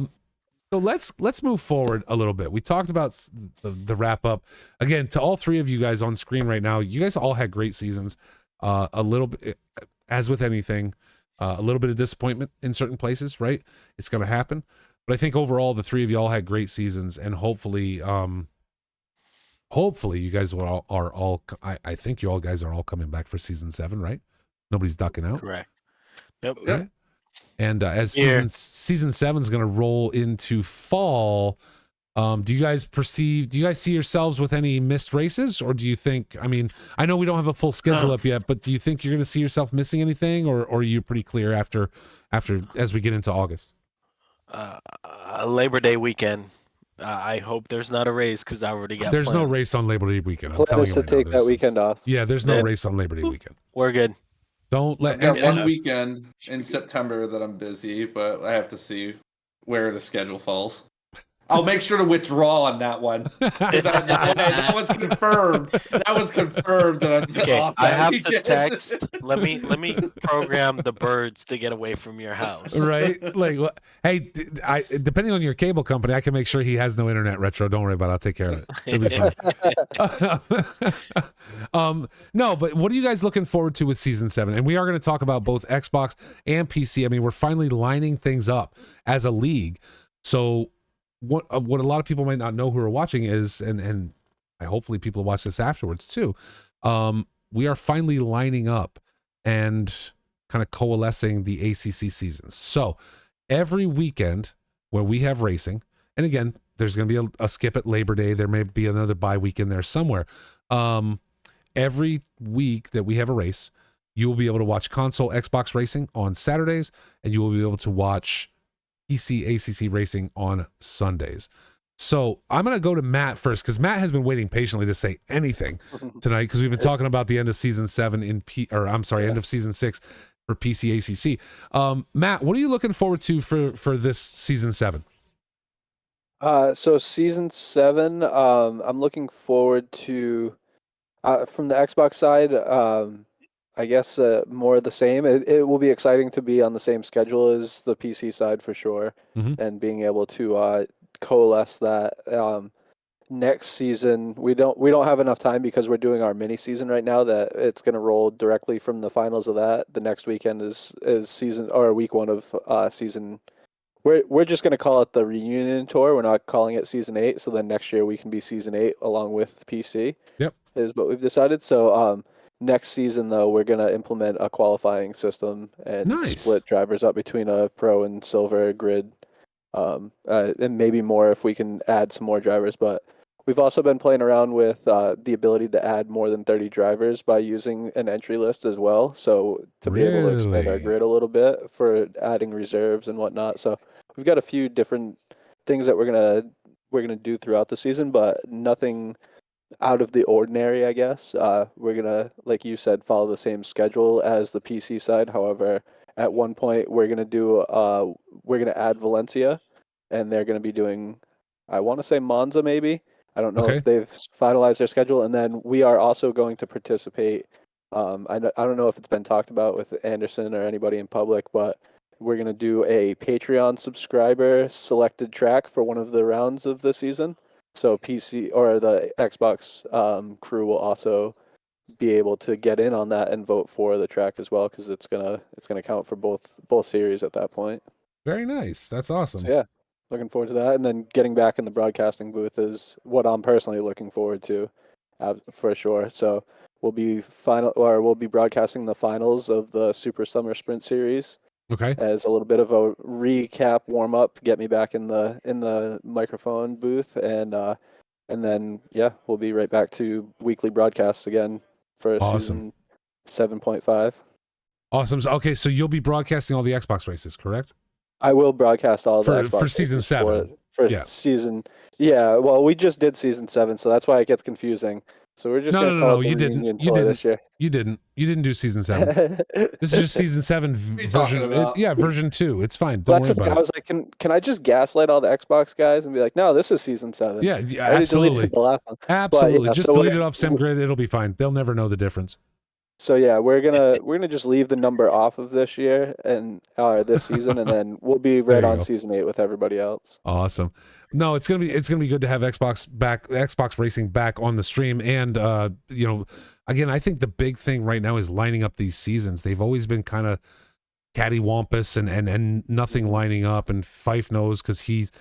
So let's move forward a little bit. We talked about the wrap up. Again, to all 3 of you guys on screen right now, you guys all had great seasons. A little bit, as with anything, a little bit of disappointment in certain places, right? It's going to happen. But I think overall, the 3 of you all had great seasons, and hopefully you guys are all. I think you all guys are all coming back for season 7, right? Nobody's ducking out. Correct. Yep. Right? And as season 7 is going to roll into fall, Do you guys see yourselves with any missed races, or do you think, I mean, I know we don't have a full schedule up yet, but do you think you're going to see yourself missing anything, or are you pretty clear after as we get into August? Labor Day weekend. I hope there's not a race because I already got There's no plans. race on Labor Day weekend. I'm Plan telling is you to right now. take that weekend off. Yeah, there's no Then- race on Labor Day weekend. We're good. Don't let I've got and- one weekend in September that I'm busy, but I have to see where the schedule falls. I'll make sure to withdraw on that one. 'Cause that one's confirmed. That was confirmed that I'm Okay, off I that have weekend. to text. Let me program the birds to get away from your house. right? Like, hey, depending on your cable company, I can make sure he has no internet retro. Don't worry about it. I'll take care of it. It'll be fine. No, but what are you guys looking forward to with season 7? And we are going to talk about both Xbox and PC. I mean, we're finally lining things up as a league. So what a lot of people might not know who are watching is, and hopefully people watch this afterwards too. We are finally lining up and kind of coalescing the ACC seasons. So every weekend where we have racing, and again, there's going to be a skip at Labor Day. There may be another bye week in there somewhere. Every week that we have a race, you will be able to watch console Xbox racing on Saturdays, and you will be able to watch PC ACC racing on Sundays. So I'm going to go to Matt first, because Matt has been waiting patiently to say anything tonight, because we've been talking about the end of season 7 end of season 6 for PC ACC. Matt, what are you looking forward to for this season 7? So season 7, I'm looking forward to, from the Xbox side, I guess more of the same. It will be exciting to be on the same schedule as the PC side for sure, and being able to coalesce that. Next season, we don't have enough time because we're doing our mini season right now. That it's going to roll directly from the finals of that. The next weekend is season, or week 1 of season. We're just going to call it the reunion tour. We're not calling it season 8. So then next year we can be season 8 along with PC. Yep, is what we've decided. So next season though, we're going to implement a qualifying system and split drivers up between a pro and silver grid, and maybe more if we can add some more drivers. But we've also been playing around with the ability to add more than 30 drivers by using an entry list as well. So to be able to expand our grid a little bit for adding reserves and whatnot. So we've got a few different things that we're gonna do throughout the season, but nothing out of the ordinary, I guess. We're gonna, like you said, follow the same schedule as the PC side. However, at one point we're gonna add Valencia, and they're gonna be doing, I want to say Monza maybe. I don't know if they've finalized their schedule. And then we are also going to participate. I don't know if it's been talked about with Anderson or anybody in public, but we're going to do a Patreon subscriber selected track for one of the rounds of the season. So PC or the Xbox crew will also be able to get in on that and vote for the track as well, because it's gonna count for both series at that point. Very nice. That's awesome. So, yeah. Looking forward to that, and then getting back in the broadcasting booth is what I'm personally looking forward to, for sure. So we'll be broadcasting the finals of the Super Summer Sprint Series. Okay. As a little bit of a recap, warm up, get me back in the microphone booth, and then we'll be right back to weekly broadcasts again for season 7.5. Awesome. Okay, so you'll be broadcasting all the Xbox races, correct? I will broadcast all the Xbox for season 7. Season, well, we just did season 7, so that's why it gets confusing. So we're just gonna call it the reunion tour this year. You didn't do season 7. This is just season 7 version. Version 2. It's fine. Don't worry about it. I was like, can I just gaslight all the Xbox guys and be like, no, this is season 7. Yeah, I absolutely. The last one. Absolutely. Just delete it off SimGrid. It'll be fine. They'll never know the difference. So yeah, we're gonna just leave the number off of this year and this season, and then we'll be right on season 8 with everybody else. Awesome. No, it's gonna be good to have Xbox racing back on the stream, and again, I think the big thing right now is lining up these seasons. They've always been kind of cattywampus and nothing lining up, and Fife knows because he's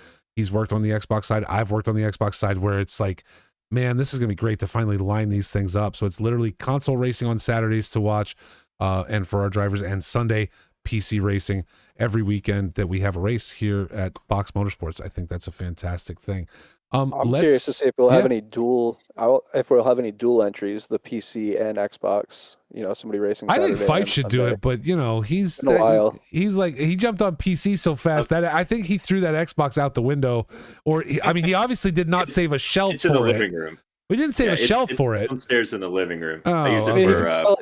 worked on the Xbox side. I've worked on the Xbox side, where it's like, man, this is going to be great to finally line these things up. So it's literally console racing on Saturdays to watch, and for our drivers, and Sunday PC racing every weekend that we have a race here at Box Motorsports. I think that's a fantastic thing. I'm curious to see if we'll have any dual entries, the PC and Xbox. Somebody racing Saturday. I think Fife should do it, but he's been a while. He's like he jumped on PC so fast that I think he threw that Xbox out the window. Or he obviously did not save a shelf it's in for the it. living room. We didn't save a shelf for it. Downstairs in the living room. Oh, I use it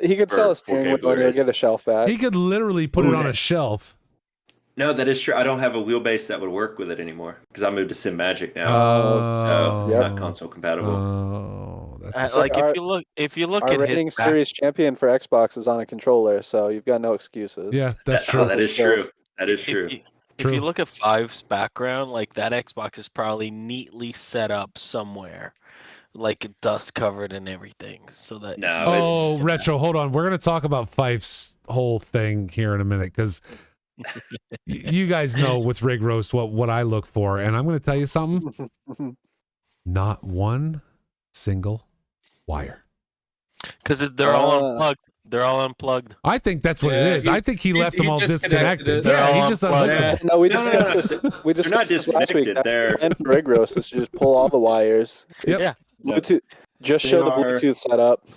he could sell a steering wheel and he'll get a shelf back. He could literally put it on a shelf. No, that is true. I don't have a wheelbase that would work with it anymore because I moved to Sim Magic now. So it's not console compatible. Oh, that's like if you look our at reigning series champion for Xbox is on a controller, so you've got no excuses. Yeah, that's true. That is true. That is true. If you look at Five's background, like that Xbox is probably neatly set up somewhere, like dust covered and everything, so that. No. Retro. Hold on, we're gonna talk about Fife's whole thing here in a minute because. You guys know with Rig Roast what I look for, and I'm going to tell you something. Not one single wire. Because they're all unplugged. They're all unplugged. I think that's what it is. I think he left them all disconnected. Yeah, he just unhooked them. No, we discussed this. We discussed this last week. That's the plan for Rig Roast is to just pull all the wires. Yep. Yeah. Bluetooth. Just show the Bluetooth setup.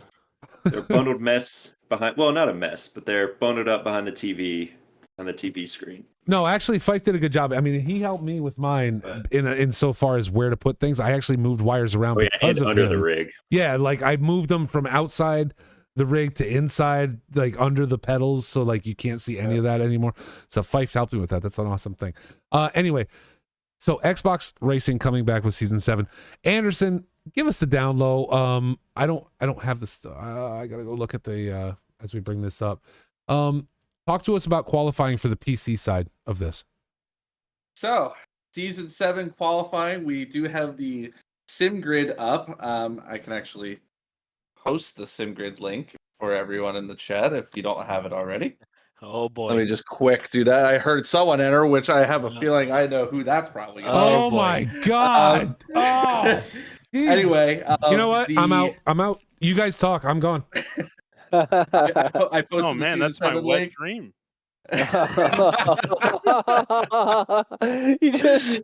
They're bundled mess behind. Well, not a mess, but they're bundled up behind the TV on the TV screen. No, actually, Fife did a good job. I mean, he helped me with mine in so far as where to put things. I actually moved wires around because of under him. the rig. Yeah, like I moved them from outside the rig to inside, like under the pedals, so like you can't see any of that anymore. So Fife's helped me with that. That's an awesome thing. Anyway, so Xbox Racing coming back with Season 7. Anderson, give us the down low. I don't have this. I gotta go look at the as we bring this up. Talk to us about qualifying for the PC side of this. So, Season 7 qualifying, we do have the SimGrid up. I can actually post the SimGrid link for everyone in the chat if you don't have it already. Oh, boy. Let me just quick do that. I heard someone enter, which I have a feeling I know who that's probably going to be. Oh, my God. Anyway. You know what? I'm out. You guys talk. I'm gone. I posted that's my wet dream. You just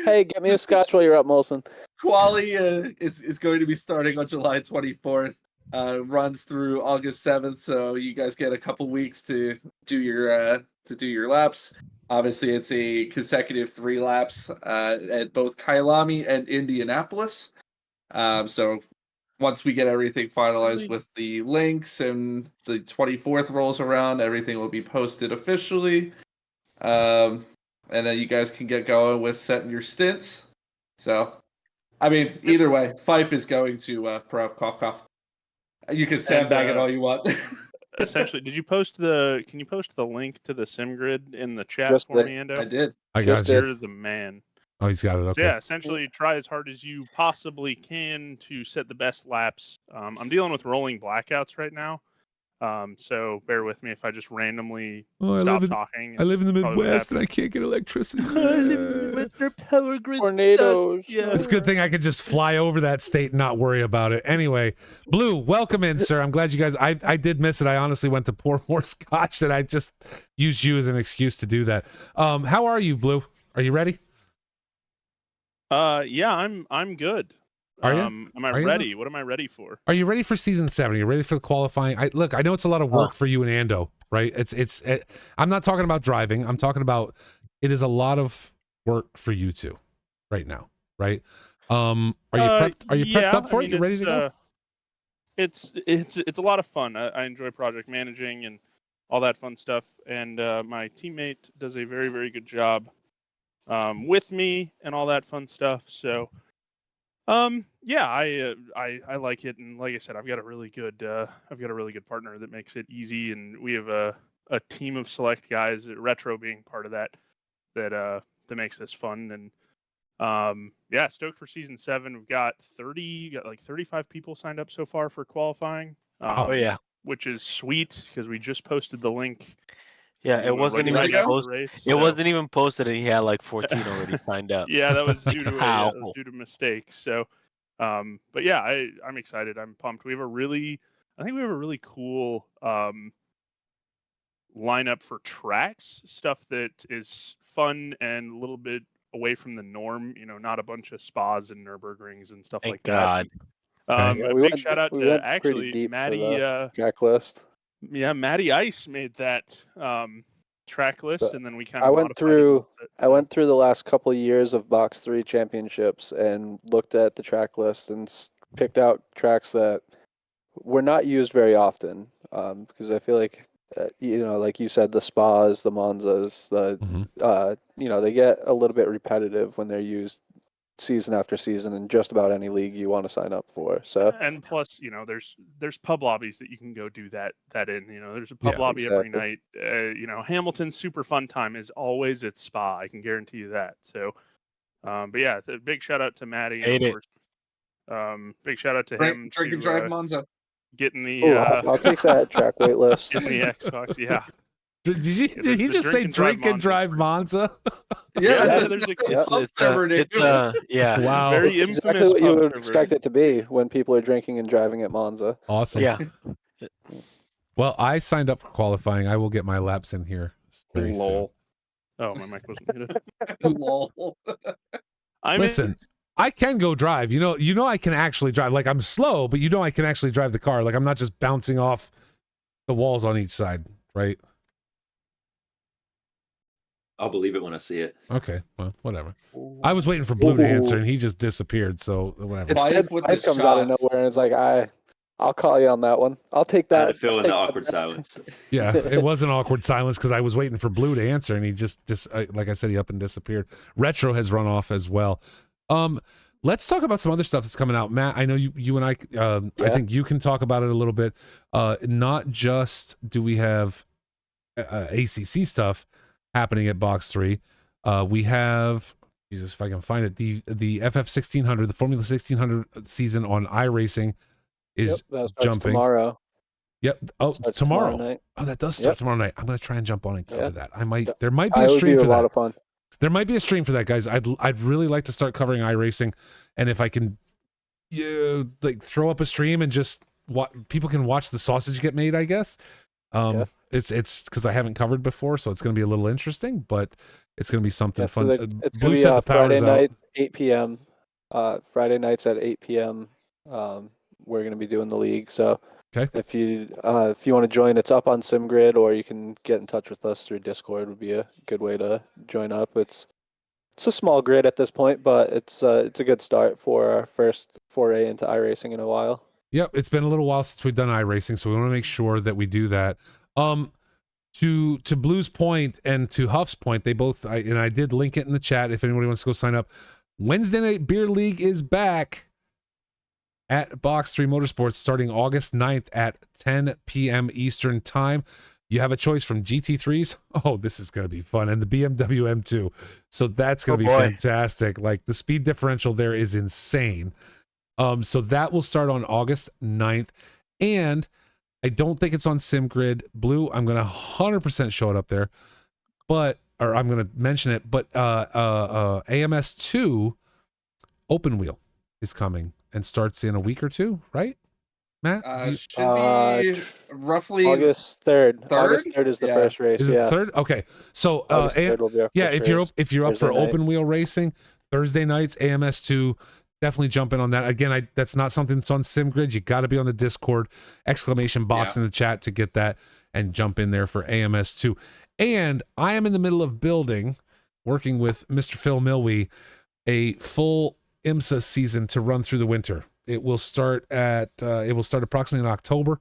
hey, get me a scotch while you're up, Molson. Quali is going to be starting on July 24th. Runs through August 7th, so you guys get a couple weeks to do your laps. Obviously, it's a consecutive 3 laps at both Kyalami and Indianapolis. So once we get everything finalized with the links and the 24th rolls around, everything will be posted officially. And then you guys can get going with setting your stints. So, I mean, either way, Fife is going to pro. Cough, cough. You can sandbag it all you want. Essentially, can you post the link to the SimGrid in the chat for me, Endo? I did. I got you. You're the man. Oh, he's got it. Okay. So yeah, essentially try as hard as you possibly can to set the best laps. I'm dealing with rolling blackouts right now. So bear with me if I just randomly stop talking. I live in the Midwest and I can't get electricity. Their power grid tornadoes. Yeah. It's a good thing I could just fly over that state and not worry about it. Anyway, Blue, welcome in, sir. I'm glad you guys. I did miss it. I honestly went to pour more scotch, and I just used you as an excuse to do that. How are you, Blue? Are you ready? Yeah, I'm good. Are you? Am I ready? What am I ready for? Are you ready for season 7? Are you ready for the qualifying? I know it's a lot of work for you and Ando, right? I'm not talking about driving. I'm talking about it is a lot of work for you two right now, right? Are you prepped? Are you prepped up for it? You ready to go? It's a lot of fun. I enjoy project managing and all that fun stuff. And my teammate does a very, very good job with me and all that fun stuff. So, yeah, I like it. And like I said, I've got a really good partner that makes it easy. And we have a team of select guys, Retro being part of that makes this fun. And yeah, stoked for season 7. We've got 35 people signed up so far for qualifying. Oh yeah, which is sweet because we just posted the link. Yeah, it wasn't even posted. It wasn't even posted, and he had like 14 already signed up. Yeah, that was due to mistake. So, but yeah, I'm excited. I'm pumped. I think we have a really cool lineup for tracks, stuff that is fun and a little bit away from the norm. Not a bunch of spas and Nürburgrings and stuff Thank like God. that. Yeah, A we big went, shout out we to went pretty actually deep for Maddie. the track list. Yeah, Matty Ice made that track list, But and then we kind I of went modified it a through. little bit. I went through the last couple of years of Box 3 championships and looked at the track list and picked out tracks that were not used very often. Because I feel like, like you said, the spas, the Monzas, they get a little bit repetitive when they're used season after season in just about any league you want to sign up for. So and plus, there's pub lobbies that you can go do that in. There's a pub lobby every night. Hamilton's super fun time is always at Spa. I can guarantee you that. So, but yeah, a big shout out to Maddie, and of course, big shout out to him Drink and drive Monza. Getting the. I'll take that track wait list. Getting the Xbox, yeah. Did he just say drink and drive Monza? Yeah, yeah. Wow. Very it's infamous exactly what you pub would server. expect it to be when people are drinking and driving at Monza. Awesome. Yeah. Well, I signed up for qualifying. I will get my laps in here very soon. Oh, my mic wasn't muted. Lol. Listen, I can go drive. You know I can actually drive. Like, I'm slow, but I can actually drive the car. Like, I'm not just bouncing off the walls on each side, right? I'll believe it when I see it. Okay, well, whatever. I was waiting for Blue to answer, and he just disappeared. So whatever. Instead, Five comes out of nowhere and it's like, I'll call you on that one. I'll take that. I had to fill in the awkward silence. Yeah, it was an awkward silence because I was waiting for Blue to answer, and he just like I said, he up and disappeared. Retro has run off as well. Let's talk about some other stuff that's coming out. Matt, I know you and I think you can talk about it a little bit. Not just do we have ACC stuff happening at Box 3. We have, Jesus, if I can find it, the FF 1600, the Formula 1600 season on iRacing is jumping tomorrow. Yep. Oh, tomorrow night. Oh, that does start tomorrow night. I'm going to try and jump on and cover that. I might. There might be a stream for that. A lot of fun. There might be a stream for that, guys. I'd really like to start covering iRacing, and if I can, like throw up a stream and just people can watch the sausage get made. I guess. It's because I haven't covered before, so it's going to be a little interesting, but it's going to be something fun. It's going to be Friday night, 8 p.m. Friday nights at 8 p.m. We're going to be doing the league. So if you want to join, it's up on SimGrid, or you can get in touch with us through Discord. Would be a good way to join up. It's a small grid at this point, but it's a good start for our first foray into iRacing in a while. Yep, it's been a little while since we've done iRacing, so we want to make sure that we do that. To Blue's point and to Huff's point, they both, I did link it in the chat if anybody wants to go sign up. Wednesday Night Beer League is back at Box 3 Motorsports starting August 9th at 10 p.m. Eastern Time. You have a choice from GT3s. Oh, this is going to be fun. And the BMW M2. So that's going to be fantastic. Like, the speed differential there is insane. So that will start on August 9th. And I don't think it's on SimGrid. Blue, I'm going to 100% show it up there. I'm going to mention it. But AMS2 Open Wheel is coming and starts in a week or two, right, Matt? Should be roughly August 3rd. August 3rd is the first race. Is it the 3rd? Okay. So if you're up for open wheel racing, Thursday nights, AMS2, definitely jump in on that. Again, that's not something that's on SimGrid. You got to be on the Discord exclamation box in the chat to get that and jump in there for AMS2. And I am in the middle of working with Mr. Phil Milwee, a full IMSA season to run through the winter. It will start approximately in October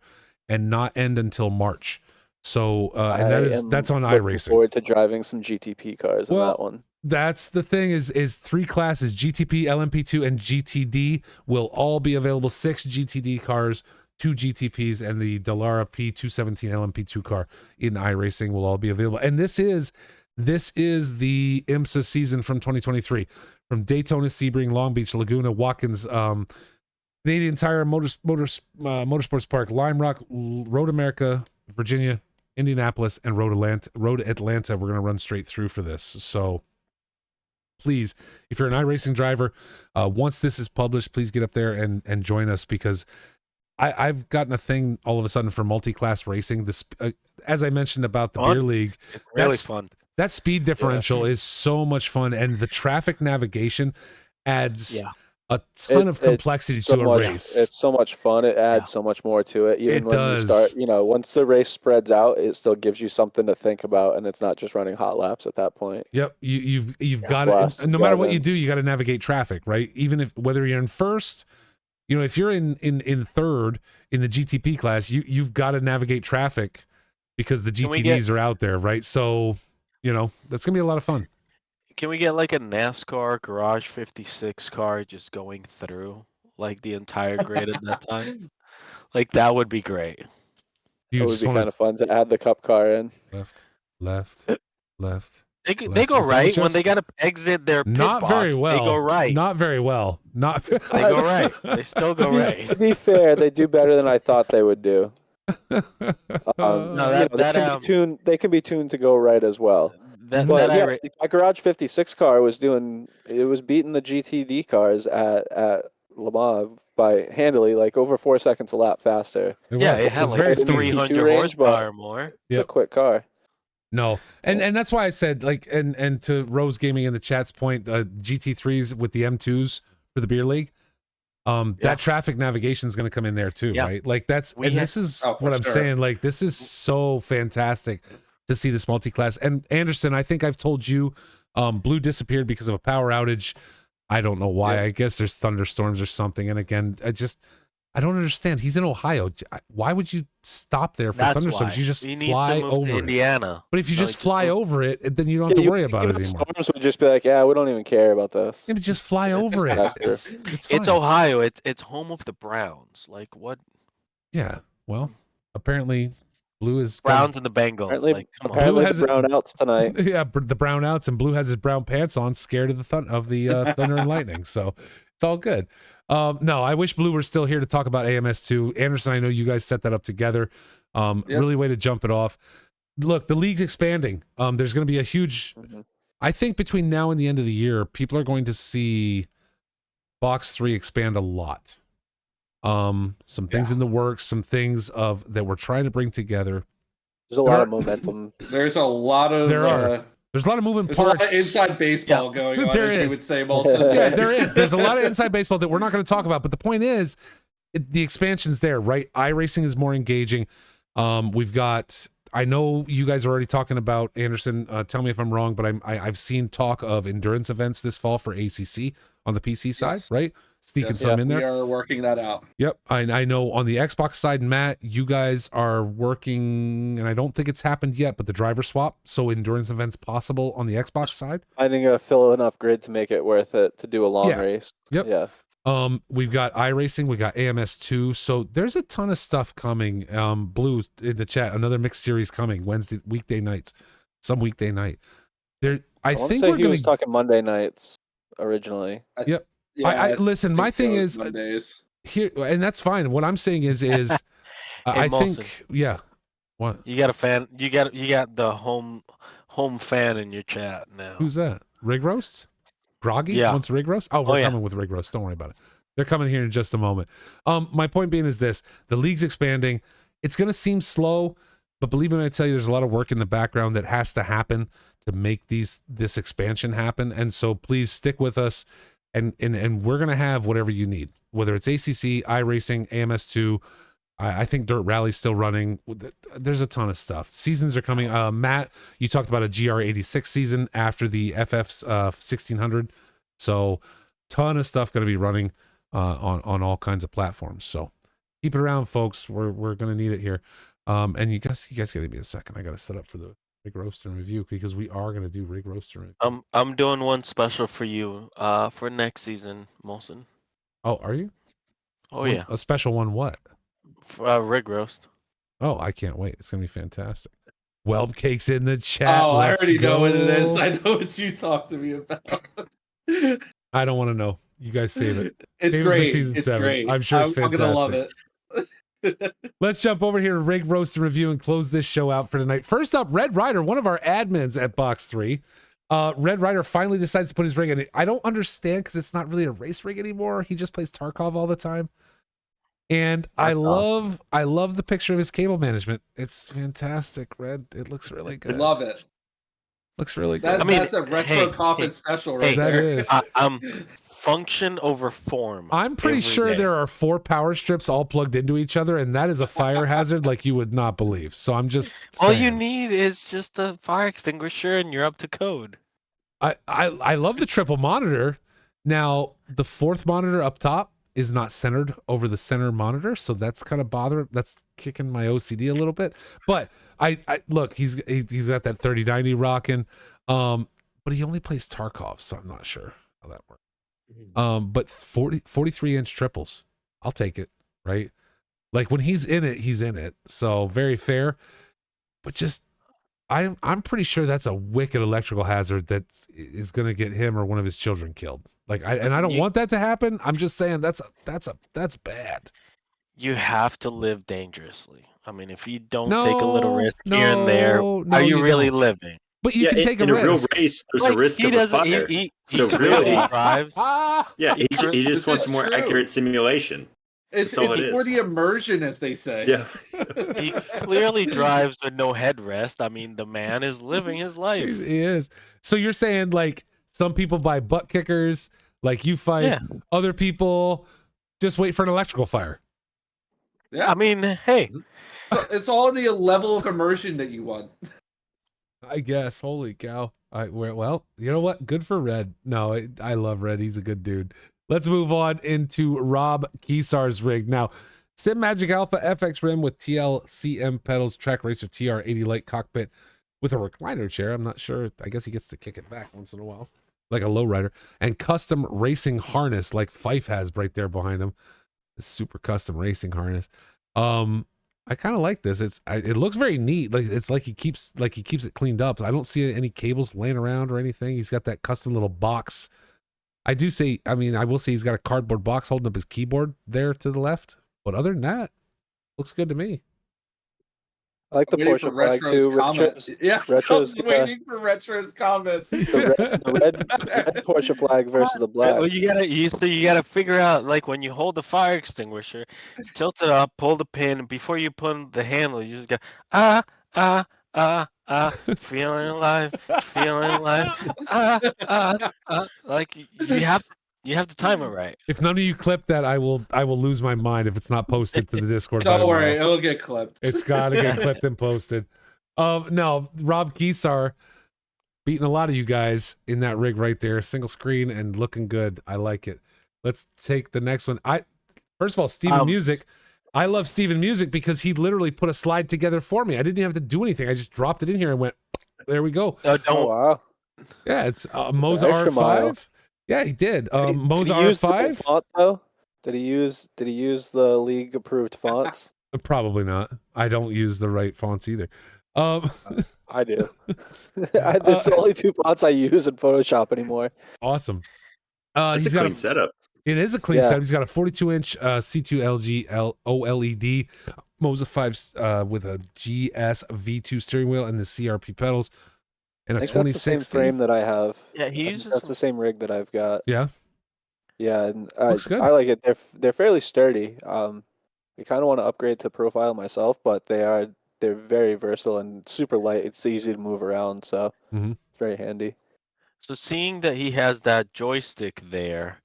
and not end until March. So and that's on iRacing. Looking forward to driving some GTP cars in that one. That's the thing is 3 classes, GTP, LMP2, and GTD will all be available. 6 GTD cars, 2 GTPs, and the Dallara P217 LMP2 car in iRacing will all be available. And this is the IMSA season from 2023. From Daytona, Sebring, Long Beach, Laguna, Watkins, Canadian Tire, Motorsports Park, Lime Rock, Road America, Virginia, Indianapolis, and Road Atlanta. We're going to run straight through for this. So please, if you're an iRacing driver, once this is published, please get up there and join us, because I've gotten a thing all of a sudden for multi-class racing. This, as I mentioned about the beer league, it's really fun. That speed differential is so much fun, and the traffic navigation adds a ton of complexity to a race. It's so much fun. It adds so much more to it. Even when you start, once the race spreads out, it still gives you something to think about, and it's not just running hot laps at that point. Yep, you've got to. No matter what you do, you got to navigate traffic, right? Even whether you're in first, if you're in third in the GTP class, you've got to navigate traffic because the GTDs are out there, right? So, that's gonna be a lot of fun. Can we get like a NASCAR Garage 56 car just going through like the entire grid at that time? Like that would be great. It would be kind of fun to add the cup car in. Left. They go right when they got to exit their pit not box. Very well. They go right. Not very well. Not. They go right. They still go right. To be fair, they do better than I thought they would do. They can be tuned to go right as well. A Garage 56 car was beating the GTD cars at Le Mans by handily, like over 4 seconds a lap faster. It had like 300 horsepower more. It's a quick car. No, and that's why I said and to Rose Gaming in the chat's point, GT3s with the M2s for the beer league. That traffic navigation is going to come in there too, right? Like this is what I'm saying. Like this is so fantastic to see this multi-class. And Anderson, I think I've told you, Blue disappeared because of a power outage. I don't know why. I guess there's thunderstorms or something. And again, I don't understand. He's in Ohio. Why would you stop there for thunderstorms? You just fly over Indiana. But if you just fly over it, then you don't have to worry about it anymore. Storms would just be like, we don't even care about this. Yeah, but just fly over it. It's fine. It's Ohio. It's home of the Browns. Like what? Yeah. Well, apparently Blue is Browns and the Bengals. Apparently the brownouts tonight. Yeah, the brownouts, and Blue has his brown pants on, scared of the thunder and lightning. So it's all good. No, I wish Blue were still here to talk about AMS2. Anderson, I know you guys set that up together. Really way to jump it off. Look, the league's expanding. There's going to be a huge. I think between now and the end of the year, people are going to see Box 3 expand a lot. Some things in the works, some things that we're trying to bring together. There's a lot of momentum. There's a lot of there's a lot of moving parts. A lot of inside baseball going on, as you would say, Molson. Yeah, there is. There's a lot of inside baseball that we're not going to talk about. But the point is, the expansion's there, right? iRacing is more engaging. We've got. I know you guys are already talking about, Anderson. Tell me if I'm wrong, but I've seen talk of endurance events this fall for ACC on the PC side, right? Sneaking some in there. We are working that out. Yep. I know on the Xbox side, Matt, you guys are working, and I don't think it's happened yet, but the driver swap, so endurance events possible on the Xbox side. Finding a fill enough grid to make it worth it to do a long race. Yep. Yeah. We've got iRacing, we got AMS2, so there's a ton of stuff coming. Blue in the chat, another mixed series coming weekday nights, some weekday night. I think we're he was talking Monday nights originally. Yep. Yeah, listen. My thing is Mondays here, and that's fine. What I'm saying is, I think, What? You got a fan? You got the home fan in your chat now. Who's that? Rig Roasts? Groggy wants Rig Roast? Oh, we're coming with Rig Roast. Don't worry about it. They're coming here in just a moment. My point being is this: the league's expanding. It's going to seem slow, but believe me when I tell you, there's a lot of work in the background that has to happen to make this expansion happen. And so please stick with us, and we're going to have whatever you need, whether it's ACC, iRacing, AMS2. I think Dirt Rally's still running. There's a ton of stuff. Seasons are coming. Matt, you talked about a GR86 season after the FF's 1600. So ton of stuff going to be running on all kinds of platforms. So keep it around, folks. We're going to need it here. And you guys got to give me a second. I got to set up for the Rig Roaster review because we are going to do Rig Roaster review. I'm doing one special for you for next season, Molson. Oh, are you? Oh, yeah. A special one what? Rig roast. Oh, I can't wait. It's going to be fantastic. Whelp Cake's in the chat. Oh, I already know what it is. I know what you talked to me about. I don't want to know. You guys save it. It's save great. It for season it's 7. great. I'm sure it's fantastic. I'm going to love it. Let's jump over here to Rig Roast and Review and close this show out for tonight. First up, Red Ryder, one of our admins at Box 3. Red Ryder finally decides to put his rig in it. I don't understand because it's not really a race rig anymore. He just plays Tarkov all the time. And I love the picture of his cable management. It's fantastic, Red. It looks really good. Love it. Looks really good. That's a retro coffin special right that there. is. Function over form. I'm pretty sure there are 4 power strips all plugged into each other, and that is a fire hazard like you would not believe. So I'm just saying. All you need is just a fire extinguisher, and you're up to code. I love the triple monitor. Now, the 4th monitor up top is not centered over the center monitor, so that's kind of bothering. That's kicking my OCD a little bit. But I look, he's got that 3090 rocking, but he only plays Tarkov, so I'm not sure how that works. But 43-inch triples, I'll take it, right? Like when he's in it, he's in it. So very fair. But just I'm pretty sure that's a wicked electrical hazard that is going to get him or one of his children killed. Like I don't want that to happen. I'm just saying that's bad. You have to live dangerously. I mean, if you don't take a little risk here and there, are you really living? But you can take a risk. In a real race, there's a risk of a fire. So really, drives. Yeah, he just wants more accurate simulation. It's for the immersion, as they say. Yeah. He clearly drives with no headrest. I mean, the man is living his life. He is. So you're saying like some people buy butt kickers, like you fight. Yeah. Other people just wait for an electrical fire. Yeah. I mean, hey. So it's all in the level of immersion that you want. I guess. Holy cow. Well, you know what? Good for Red. No, I love Red. He's a good dude. Let's move on into Rob Kesar's rig. Now, Sim Magic Alpha FX rim with TLCM pedals, Track Racer TR80 light cockpit with a recliner chair. I'm not sure. I guess he gets to kick it back once in a while, like a lowrider. And custom racing harness, like Fife has right there behind him. A super custom racing harness. I kind of like this. It looks very neat. Like it's like he keeps it cleaned up. I don't see any cables laying around or anything. He's got that custom little box. I will say he's got a cardboard box holding up his keyboard there to the left. But other than that, looks good to me. I like the Porsche flag too. Retro's waiting for Retro's comments. The red Porsche flag versus the black. Well, you gotta figure out, like, when you hold the fire extinguisher, tilt it up, pull the pin. Before you put the handle, you just go feeling alive, like you have to time it right. If none of you clip that, I will lose my mind if it's not posted to the Discord. Don't worry, it'll get clipped. It's got to get clipped and posted. No, Rob Kesar beating a lot of you guys in that rig right there, single screen and looking good. I like it. Let's take the next one. First of all, Steven Music. I love Steven Music because he literally put a slide together for me. I didn't even have to do anything. I just dropped it in here and went, there we go. Oh, wow. Yeah, it's Moza R5. Yeah, he did. Moza R5. Font, though? Did he use the league approved fonts? Probably not. I don't use the right fonts either. I do. It's the only 2 fonts I use in Photoshop anymore. Awesome. He's got a clean setup. It is a clean setup. He's got a 42-inch C2 LG OLED Moza 5 with a GS V2 steering wheel and the CRP pedals. And a 2060. That's the same frame that I have. Yeah, that's the same rig that I've got. Yeah. Yeah, and Looks good. I like it. They're fairly sturdy. I kind of want to upgrade to profile myself, but they're very versatile and super light. It's easy to move around, so it's very handy. So seeing that he has that joystick there,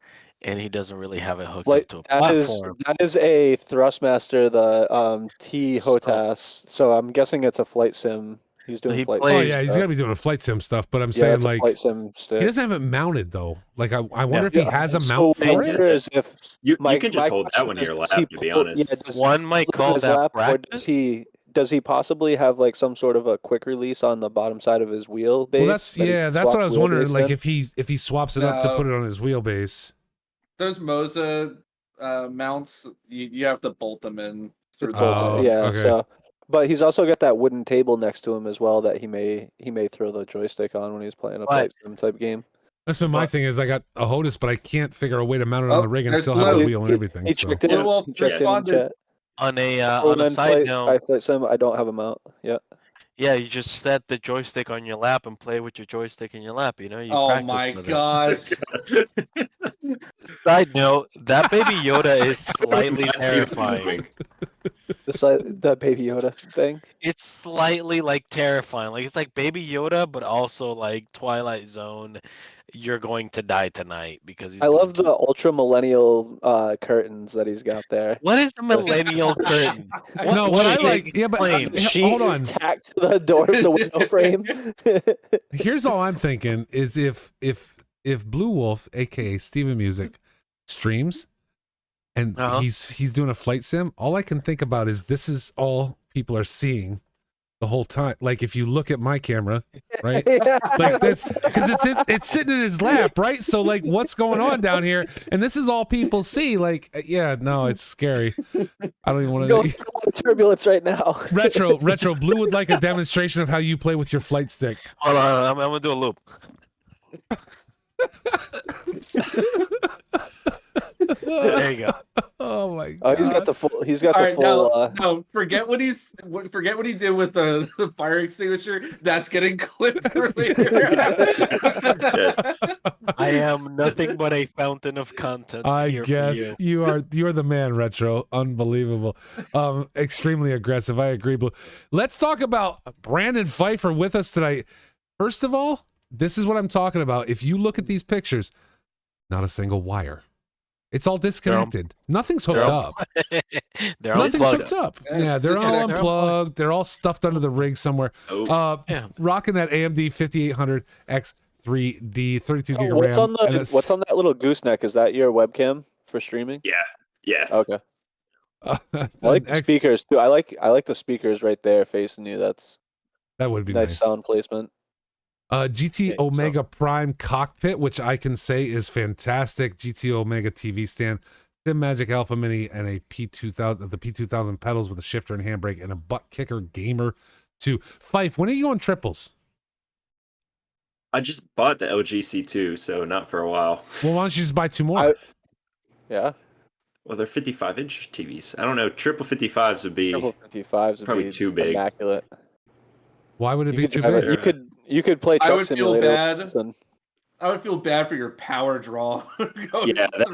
and he doesn't really have it hooked up to a platform. That is a Thrustmaster, the T HOTAS. So I'm guessing it's a flight sim. He's doing flight sim. Oh yeah, he's got to be doing flight sim stuff. But I'm saying it's like a flight sim stick. He doesn't have it mounted though. Like I wonder if he has a mount for it. Is if you can just hold that one in your lap. To be honest, one might call that practice. Or does he possibly have like some sort of a quick release on the bottom side of his wheelbase? Well, that's what I was wondering. Like if he swaps it up to put it on his wheelbase. Those Moza mounts, you have to bolt them in. Okay. So, but he's also got that wooden table next to him as well that he may throw the joystick on when he's playing a flight sim type game. That's been my thing. Is I got a HOTAS, but I can't figure a way to mount it on the rig and still have a wheel and everything. He checked in chat. On a side note, flight sim, I don't have a mount. Yeah. Yeah, you just set the joystick on your lap and play with your joystick in your lap. You know. Oh my gosh. Side note: that baby Yoda is slightly terrifying. The Baby Yoda thing. It's slightly like terrifying. Like it's like Baby Yoda, but also like Twilight Zone. You're going to die tonight because he's I going love to the ultra millennial curtains that he's got there. What is the millennial curtain? No, what I like, yeah, but Explain. Sheet hold on. tacked to the door of the window frame. Here's all I'm thinking is if Blue Wolf, aka Steven Music, streams and he's doing a flight sim, all I can think about is this is all people are seeing the whole time. Like if you look at my camera, right? Like this, because it's sitting in his lap, right? So like what's going on down here? And this is all people see. Like, yeah, no, it's scary. I don't even want Going through a lot of turbulence right now. Retro Blue would like a demonstration of how you play with your flight stick. Hold on, I'm gonna do a loop. There you go. Oh my god. Oh, he's got the full. He's got the full. No, forget what he did with the fire extinguisher. That's getting clipped earlier. Yes. I am nothing but a fountain of content. I here guess for you. you're the man, Retro. Unbelievable. Extremely aggressive. I agree, Blue. Let's talk about Brandon Pfeiffer with us tonight. First of all, this is what I'm talking about. If you look at these pictures, not a single wire. It's all disconnected. Nothing's hooked up. They're Nothing's unplugged. hooked up. Yeah, they're all unplugged. They're all stuffed under the rig somewhere. Oh. Rocking that AMD 5800 X3D 32 gig of What's RAM. what's on that little gooseneck? Is that your webcam for streaming? Yeah. Okay. I like the speakers too. I like the speakers right there facing you. That would be nice sound placement. GT Omega Prime cockpit, which I can say is fantastic. GT Omega TV stand, Sim Magic Alpha Mini, and a P2000, the P2000 pedals with a shifter and handbrake, and a butt kicker gamer 2. Fife, when are you on triples? I just bought the LGC2, so not for a while. Well, why don't you just buy 2 more? Yeah. Well, they're 55-inch TVs. I don't know. Triple 55s would be probably too big. Immaculate. Why would it be too big? You could play Truck Simulator. I would feel bad for your power draw. Yeah, I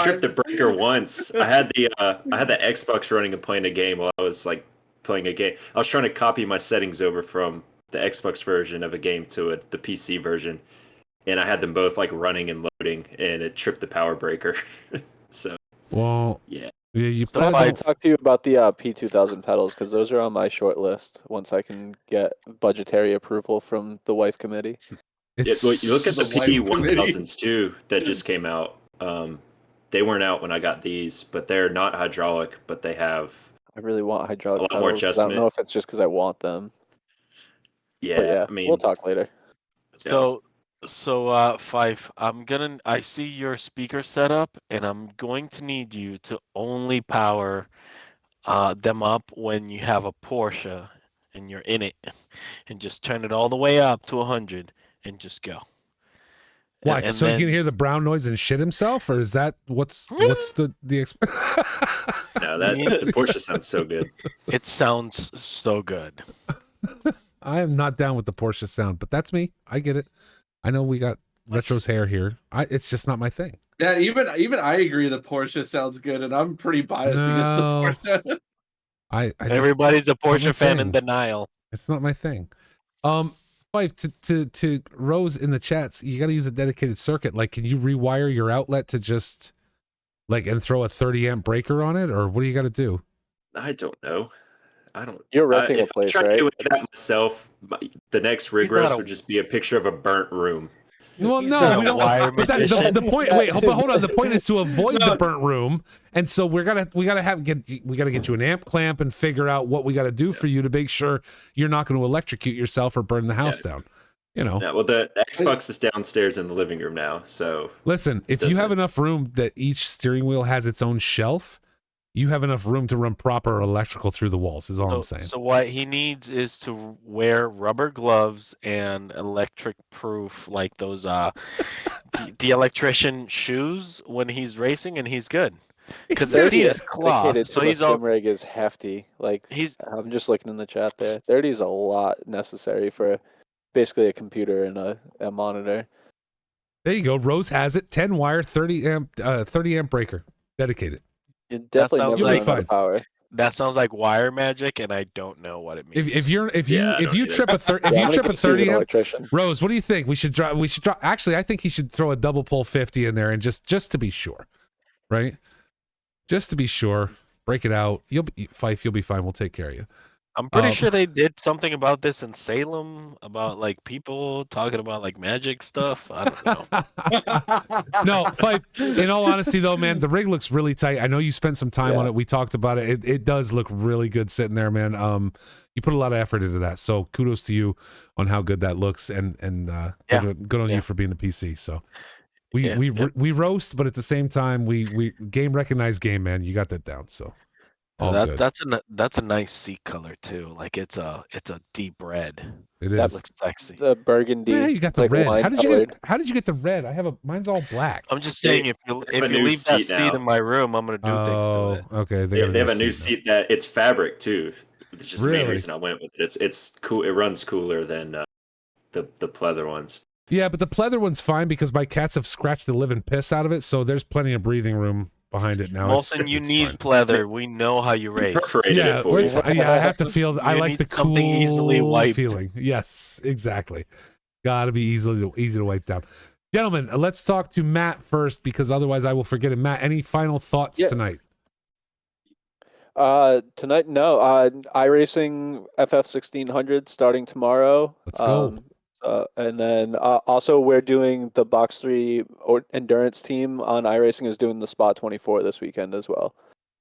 tripped the breaker once. I had the Xbox running and playing a game while I was like playing a game. I was trying to copy my settings over from the Xbox version of a game to the PC version, and I had them both like running and loading, and it tripped the power breaker. So, well, yeah. You I talk to you about the P2000 pedals because those are on my short list once I can get budgetary approval from the wife committee. You look at the P1000s too that just came out. They weren't out when I got these, but they're not hydraulic, but they have. I really want hydraulic a lot pedals. more adjustment. I don't know if it's just because I want them. Yeah, I mean, we'll talk later. So, Fife, I see your speaker setup, and I'm going to need you to only power them up when you have a Porsche and you're in it, and just turn it all the way up to 100 and just go. Why? So he can hear the brown noise and shit himself, or is that what's the No, the Porsche sounds so good. It sounds so good. I am not down with the Porsche sound, but that's me. I get it. I know we got Retro's hair here. It's just not my thing. Yeah, even I agree the Porsche sounds good, and I'm pretty biased against the Porsche. Everybody's a Porsche fan in denial. It's not my thing. Fife, to Rose in the chats, you got to use a dedicated circuit. Like, can you rewire your outlet to just and throw a 30 amp breaker on it, or what do you got to do? I don't know. You're renting a place, right? To do that myself, the next rig roast would just be a picture of a burnt room. Well, no, we don't. But the point. Wait, hold on. The point is to avoid the burnt room, and so we gotta get you an amp clamp and figure out what we got to do for you to make sure you're not going to electrocute yourself or burn the house down. You know. Yeah, well, the Xbox is downstairs in the living room now. So listen, if you have enough room that each steering wheel has its own shelf, you have enough room to run proper electrical through the walls, is all I'm saying. So what he needs is to wear rubber gloves and electric proof, like those the electrician shoes when he's racing, and he's good. Because the seat is cloth, so he's sim rig is hefty. I'm just looking in the chat there. 30 is a lot necessary for basically a computer and a monitor. There you go. Rose has it. 10 wire, 30 amp breaker, dedicated. You definitely never run out of power. That sounds like wire magic, and I don't know what it means. If you either. trip a I'm gonna trip go a see an 30 amp, electrician. Rose, what do you think? We should drop. Actually, I think he should throw a double pole 50 in there and just to be sure, right? Just to be sure, break it out. You'll be Fife. You'll be fine. We'll take care of you. I'm pretty sure they did something about this in Salem about like people talking about like magic stuff. I don't know. No, Fife. In all honesty, though, man, the rig looks really tight. I know you spent some time on it. We talked about it. It does look really good sitting there, man. You put a lot of effort into that, so kudos to you on how good that looks, and good on you for being the PC. So we roast, but at the same time, we game recognize game, man. You got that down, so. Good. That's a nice seat color too. Like it's a deep red. It That is. looks sexy. The burgundy. Yeah, you got the like red. wine How did you get the red? mine's all black. I'm just saying if you have a new leave that seat seat now. in my room, I'm gonna do things to it. Okay. They have a new now. seat that it's fabric too. It's just the main Really? reason I went with it. It's cool. It runs cooler than the pleather ones. Yeah, but the pleather one's fine because my cats have scratched the living piss out of it, so there's plenty of breathing room behind it now. Molson, you need fine. pleather. We know how you race. Perforated Yeah, it for you. I have to feel. I You like need the cool something easily wiped. feeling. Yes, exactly. Got to be easy to wipe down. Gentlemen, let's talk to Matt first because otherwise I will forget it. Matt, any final thoughts tonight? Tonight, no. iRacing FF1600 starting tomorrow. Let's go. And then also we're doing the Box 3 endurance team on iRacing is doing the Spot 24 this weekend as well.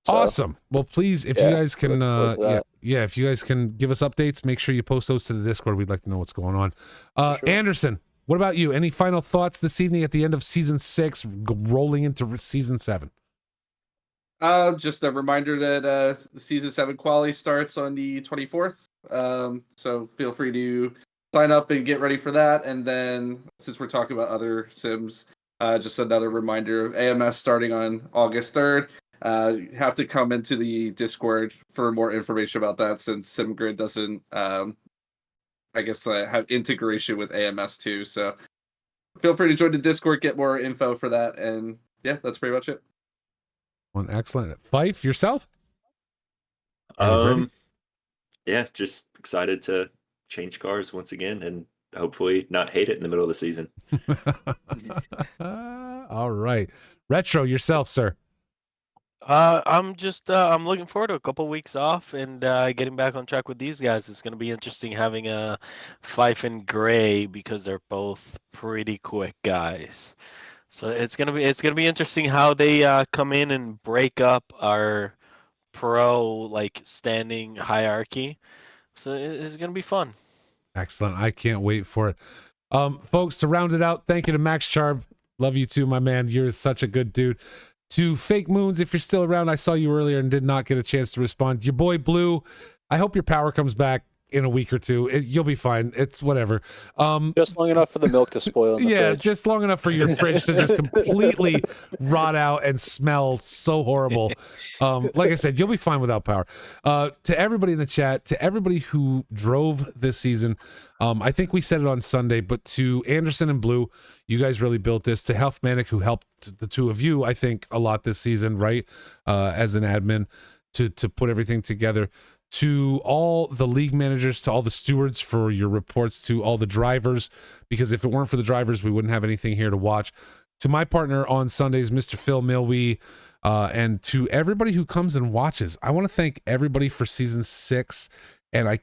So, awesome. Well, please, if you guys can, if you guys can give us updates, make sure you post those to the Discord. We'd like to know what's going on. Sure. Anderson, what about you? Any final thoughts this evening at the end of season 6, rolling into season 7? Just a reminder that the season 7 quali starts on the 24th. So feel free to sign up and get ready for that. And then since we're talking about other sims, just another reminder of AMS starting on August 3rd. You have to come into the Discord for more information about that since SimGrid doesn't, have integration with AMS too. So feel free to join the Discord, get more info for that. And yeah, that's pretty much it. Well, excellent. Fife, yourself? Yeah, just excited to change cars once again and hopefully not hate it in the middle of the season. All right. Retro, yourself, sir. I'm looking forward to a couple weeks off and getting back on track with these guys. It's going to be interesting having a Fife and Gray because they're both pretty quick guys. So it's gonna be interesting how they come in and break up our pro standing hierarchy. So it's gonna be fun. Excellent. I can't wait for it. Folks, to round it out, thank you to Max Charb. Love you too, my man. You're such a good dude. To Fake Moons, if you're still around, I saw you earlier and did not get a chance to respond. Your boy Blue, I hope your power comes back in a week or two. You'll be fine. It's whatever. Just long enough for the milk to spoil in the fridge. Just long enough for your fridge to just completely rot out and smell so horrible. Like I said, you'll be fine without power. To everybody in the chat, to everybody who drove this season, I think we said it on Sunday, but to Anderson and Blue, you guys really built this. To Helfmanic, who helped the two of you, I think, a lot this season, right? As an admin, to put everything together. To all the league managers, to all the stewards for your reports, to all the drivers, because if it weren't for the drivers, we wouldn't have anything here to watch. To my partner on Sundays, Mr. Phil Milwee, and to everybody who comes and watches. I want to thank everybody for season 6, and I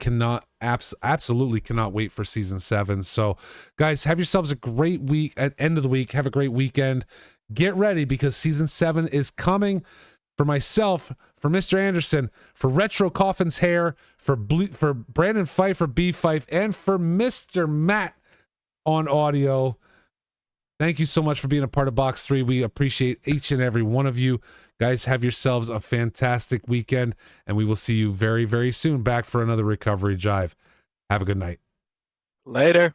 absolutely cannot wait for season 7. So, guys, have yourselves a great week. At end of the week, have a great weekend. Get ready because season 7 is coming. For myself, for Mr. Anderson, for Retro Coffin's Hair, for Brandon Fife, for B Fife, and for Mr. Matt on audio. Thank you so much for being a part of Box 3. We appreciate each and every one of you. Guys, have yourselves a fantastic weekend, and we will see you very, very soon back for another recovery drive. Have a good night. Later.